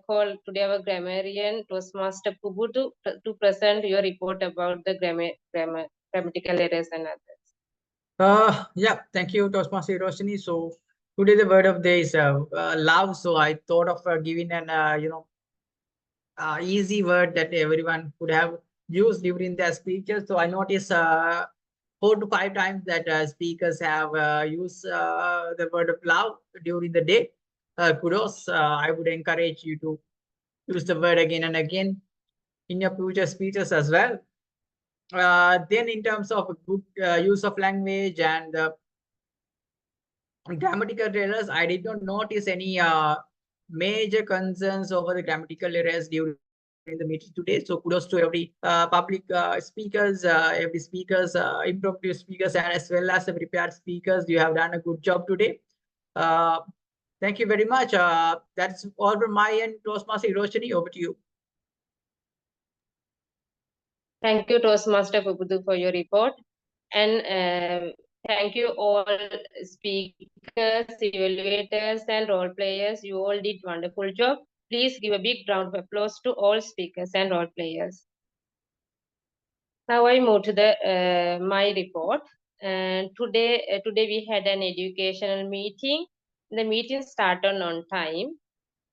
call today our grammarian Toastmaster Pubutu to present your report about the grammatical errors and others. Yeah, thank you, Toastmaster Roshini. So today the word of the day is love. So I thought of giving an easy word that everyone could have used during their speeches. So I noticed 4 to 5 times that speakers have used the word of love during the day. Kudos. I would encourage you to use the word again and again in your future speeches as well. Then in terms of good use of language and grammatical errors, I did not notice any major concerns over the grammatical errors during the in the meeting today. So kudos to every public speakers, impromptu speakers, and as well as the prepared speakers. You have done a good job today. Thank you very much. That's all from my end. Toastmaster Hiroshini, over to you. Thank you, Toastmaster Pupudu, for your report. And thank you all speakers, evaluators, and role players. You all did wonderful job. Please give a big round of applause to all speakers and role players. Now I move to the my report. And today we had an educational meeting. The meeting started on time.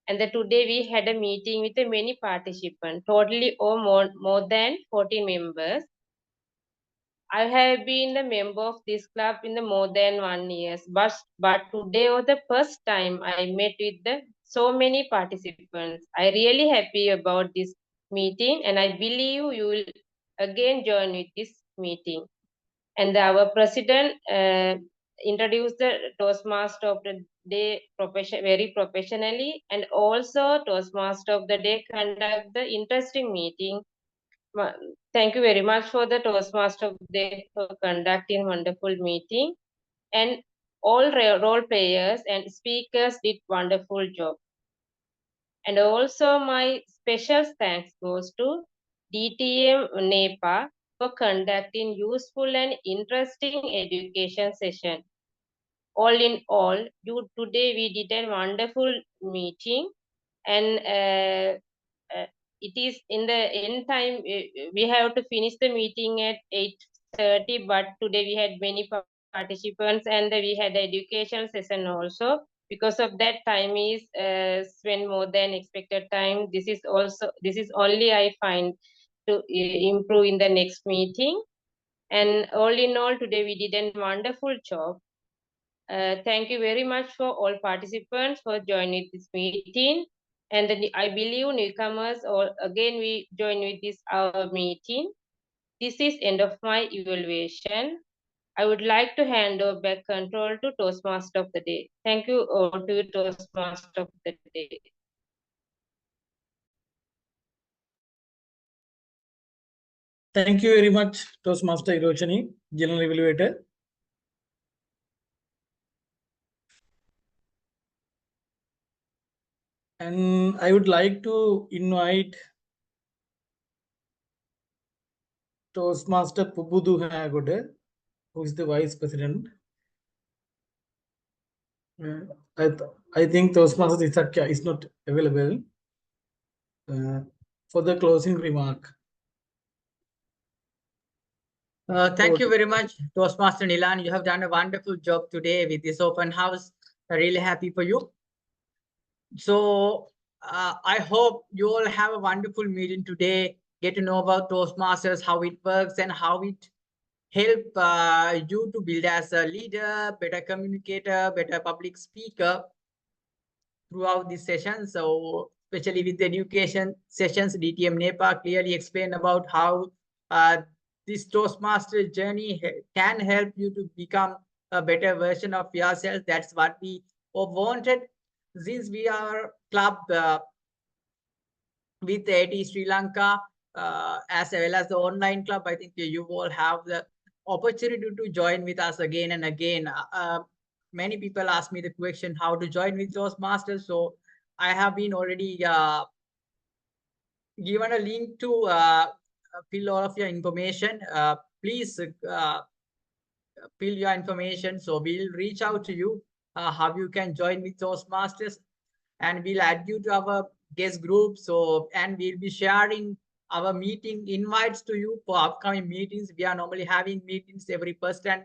And today we had a meeting with many participants, totally or more than 14 members. I have been a member of this club in more than 1 year, but today was the first time I met with so many participants. I really happy about this meeting, and I believe you will again join with this meeting. And our president introduced the Toastmaster of the Day very professionally, and also Toastmaster of the Day conduct the interesting meeting. Thank you very much for the Toastmaster of the Day for conducting wonderful meeting, and all role players and speakers did wonderful job. And also my special thanks goes to DTM Nepa for conducting useful and interesting education session. All in all, today we did a wonderful meeting, and it is in the end time. We have to finish the meeting at 8:30, but today we had many participants and we had education session also. Because of that, time is spent more than expected time. This is only I find to improve in the next meeting. And all in all, today we did a wonderful job. Thank you very much for all participants for joining this meeting. And then I believe newcomers again we join with this our meeting. This is end of my evaluation. I would like to hand over back control to Toastmaster of the Day. Thank you all to Toastmaster of the Day. Thank you very much, Toastmaster Hiroshini, General Evaluator. And I would like to invite Toastmaster Pupudu Hagode, who is the Vice President. I think Toastmaster Isakya is not available for the closing remark. Thank you very much, Toastmaster Nilan. You have done a wonderful job today with this open house. I'm really happy for you. So I hope you all have a wonderful meeting today. Get to know about Toastmasters, how it works, and how it help you to build as a leader, better communicator, better public speaker throughout this session. So especially with the education sessions, DTM Nepa clearly explained about how this Toastmaster journey can help you to become a better version of yourself. That's what we wanted. Since we are club with AT Sri Lanka as well as the online club, I think you all have the opportunity to join with us again and again. Many people ask me the question how to join with Toastmasters. So I have been already given a link to fill all of your information. Please fill your information. So we'll reach out to you how you can join with Toastmasters, and we'll add you to our guest group. So, and we'll be sharing our meeting invites to you for upcoming meetings. We are normally having meetings every first and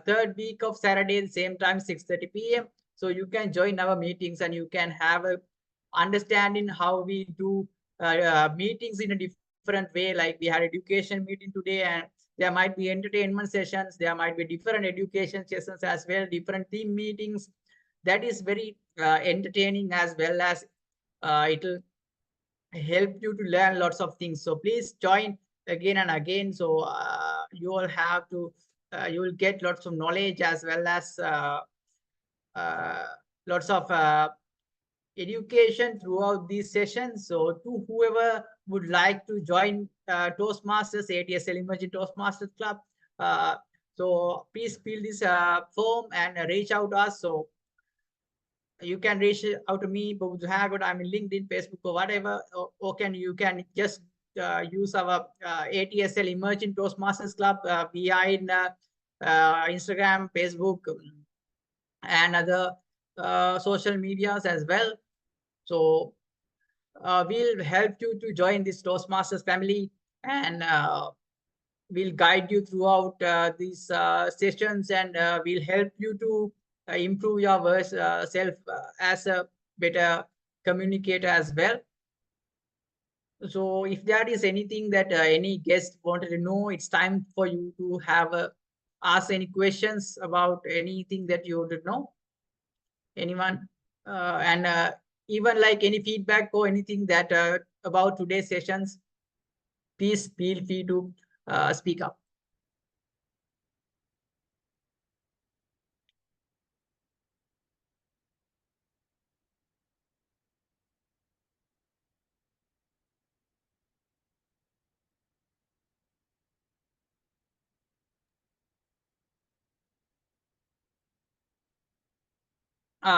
third week of Saturday, the same time, 6:30 p.m. So you can join our meetings and you can have a understanding how we do meetings in a different way. Like we had education meeting today, and there might be entertainment sessions. There might be different education sessions as well, different team meetings. That is very entertaining, as well as it will help you to learn lots of things. So please join again and again. So you all have to, you will get lots of knowledge as well as lots of education throughout these sessions. So to whoever would like to join Toastmasters, ATSL Emerging Toastmasters Club, so please fill this form and reach out to us. So you can reach out to me, but I'm in LinkedIn, Facebook, or whatever, or you can just use our ATSL Emerging Toastmasters Club. We are in Instagram, Facebook, and other social medias as well. So we'll help you to join this Toastmasters family, and we'll guide you throughout these sessions, and we'll help you to improve your self as a better communicator as well. So if there is anything that any guest wanted to know, it's time for you to have ask any questions about anything that you want to know. Anyone? And even like any feedback or anything that about today's sessions, please feel free to speak up.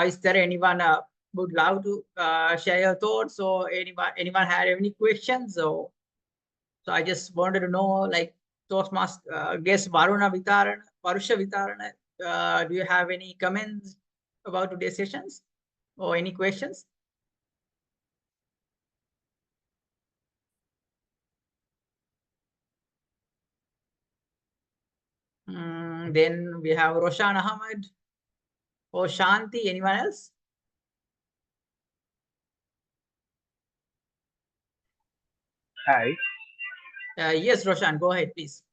Is there anyone would love to share your thoughts, or anyone had any questions? So I just wanted to know, like, Toastmaster guest Varusha Vitarana, do you have any comments about today's sessions or any questions? Then we have Roshan Ahmed or Shanti. Anyone else? Hi. Yes, Roshan, go ahead, please.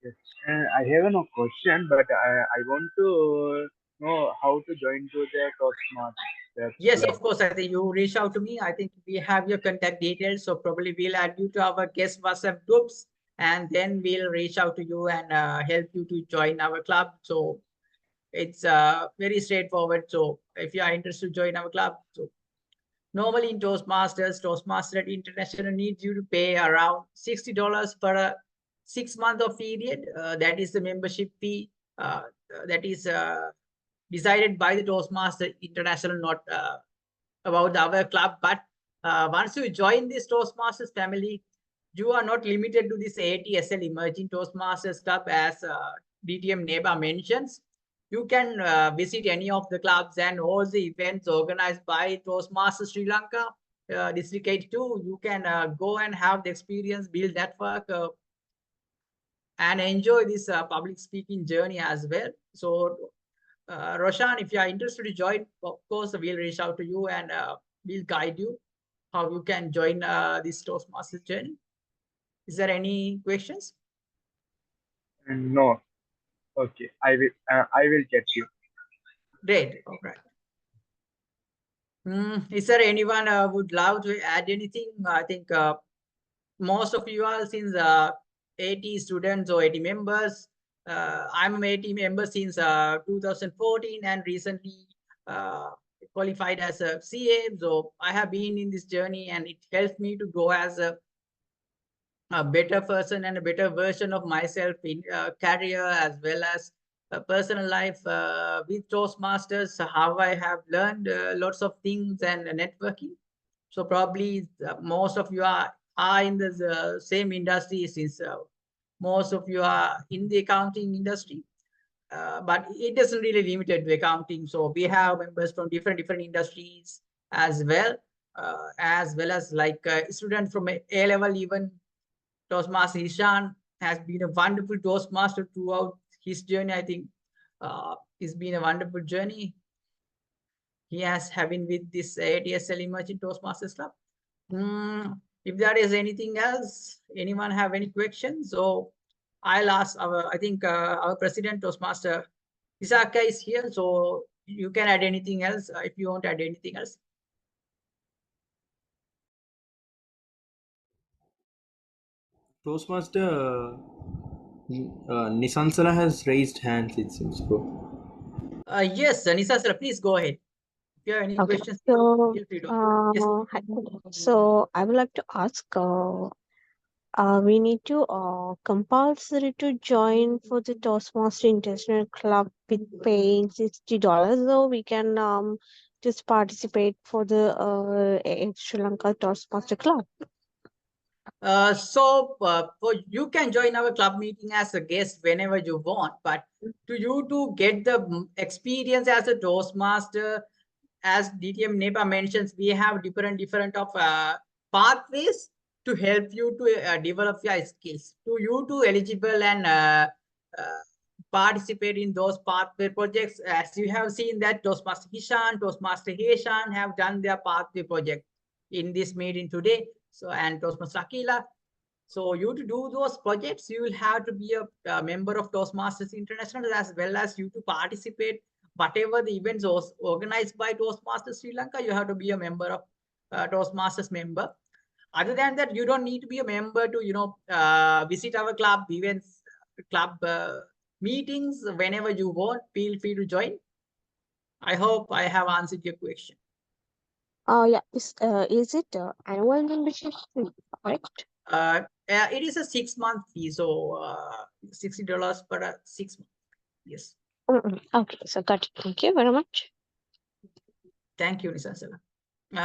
Yes. I have no question, but I want to know how to join to the Toastmasters Yes, club. of course. I think you reach out to me. I think we have your contact details, so probably we'll add you to our guest WhatsApp groups, and then we'll reach out to you and help you to join our club. So it's very straightforward. So if you are interested to join our club, so normally in Toastmaster International needs you to pay around $60 for a 6-month of period. That is the membership fee. That is decided by the Toastmaster International, not about our club. But once you join this Toastmasters family, you are not limited to this ATSL Emerging Toastmasters Club, as DTM Nepa mentions. You can visit any of the clubs and all the events organized by Toastmasters Sri Lanka, District 82. You can go and have the experience, build network, and enjoy this public speaking journey as well. So, Roshan, if you are interested to join, of course, we'll reach out to you, and we'll guide you how you can join this Toastmasters journey. Is there any questions? No. Okay. I will get you. Great. All right. Is there anyone would love to add anything? I think most of you are since 80 students or 80 members. I'm an 80 member since 2014, and recently qualified as a CA. So I have been in this journey, and it helps me to grow as a better person and a better version of myself in career as well as personal life with Toastmasters, how I have learned lots of things and networking. So probably most of you are in the same industry, since most of you are in the accounting industry. But it doesn't really limited to accounting. So we have members from different industries as well as like students from A level. Even Toastmaster Ishan has been a wonderful Toastmaster throughout his journey. I think it's been a wonderful journey he has having with this ATSL Emerging Toastmasters Club. If there is anything else, anyone have any questions? So I'll ask I think our president Toastmaster Isaka is here, so you can add anything else if you want to add anything else. Toastmaster Nisansala has raised hands, it seems, bro. Yes, Nisansala, please go ahead. you have any Okay. questions, So, feel free to ask. Yes. so I would like to ask, we need to compulsory to join for the Toastmaster International Club with paying $60, or we can just participate for the Sri Lanka Toastmaster Club. For you can join our club meeting as a guest whenever you want, but to you to get the experience as a Toastmaster, as DTM Nepa mentions, we have different of pathways to help you to develop your skills. To you to eligible and participate in those pathway projects, as you have seen that Toastmaster Hishan, Toastmaster Heshan have done their pathway project in this meeting today. So, and Toastmaster Akila. So you to do those projects, you will have to be a member of Toastmasters International, as well as you to participate whatever the events organized by Toastmasters Sri Lanka. You have to be a member of Toastmasters member. Other than that, you don't need to be a member to visit our club events, club meetings whenever you want. Feel free to join. I hope I have answered your question. Yeah, is it annual membership fee, correct? It is a 6-month fee, so $60 per 6 months. Yes. Okay, so got it. Thank you very much. Thank you, Nisasala.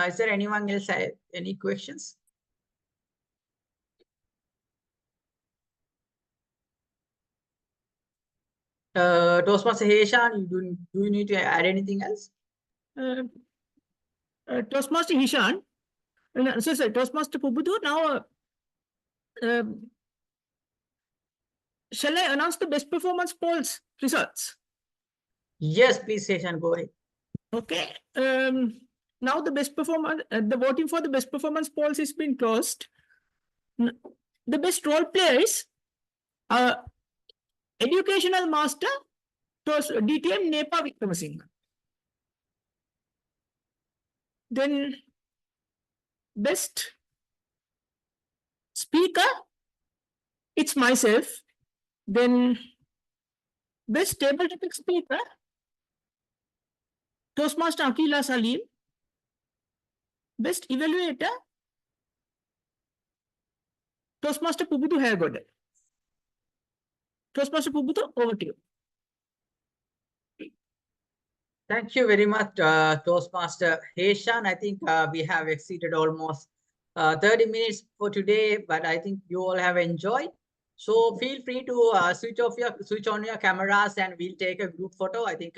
Is there anyone else have any questions? Toastmaster Heshan, do you need to add anything else? Toastmaster Hishan, sorry, Toastmaster Pubudu, now shall I announce the best performance polls results? Yes, please, Heshan, go ahead. Okay. Now the best performance, the voting for the best performance polls has been closed. The best role players are Educational Master, DTM Nepa Wickramasinghe. Then best speaker, it's myself. Then best table topic speaker, Toastmaster Akila Salim. Best evaluator, Toastmaster Pubutu Hergode. Toastmaster Pubutu, over to you. Thank you very much, Toastmaster Heshan. I think we have exceeded almost 30 minutes for today, but I think you all have enjoyed. So feel free to switch on your cameras, and we'll take a group photo. I think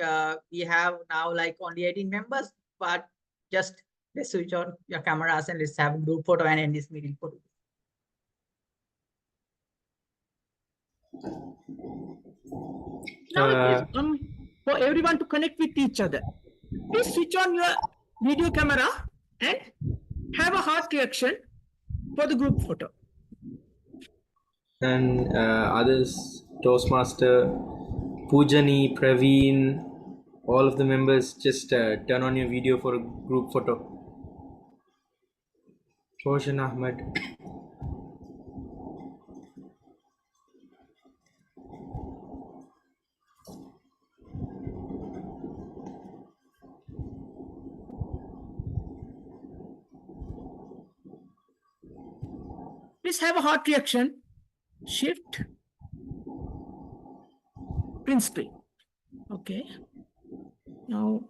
we have now like only 18 members, but just let's switch on your cameras and let's have a group photo and end this meeting for today. Now it is for everyone to connect with each other. Please switch on your video camera and have a heart reaction for the group photo. And others, Toastmaster, Pujani, Praveen, all of the members, just turn on your video for a group photo. Roshan Ahmed. Please have a heart reaction. Shift. Print screen. Okay. Now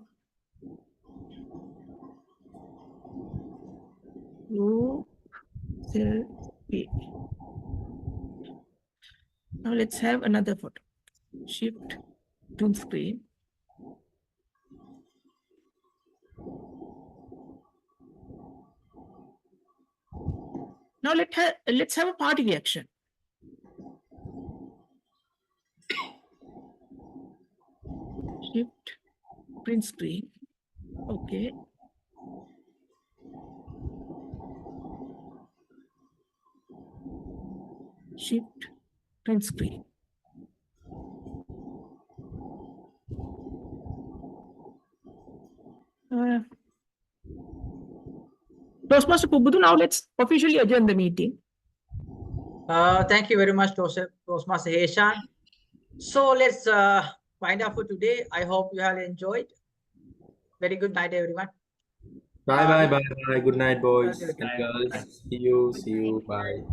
selfie. Now let's have another photo. Shift print screen. Now let's have a party reaction. Shift print screen. Okay. Shift print screen. Toastmaster Pubutu, now let's officially adjourn the meeting. Thank you very much, Toastmaster Heshan. So let's wind up for today. I hope you have enjoyed. Very good night, everyone. Bye, Uh, bye, we- bye, bye. Good night, boys Okay. and girls. See you. Bye.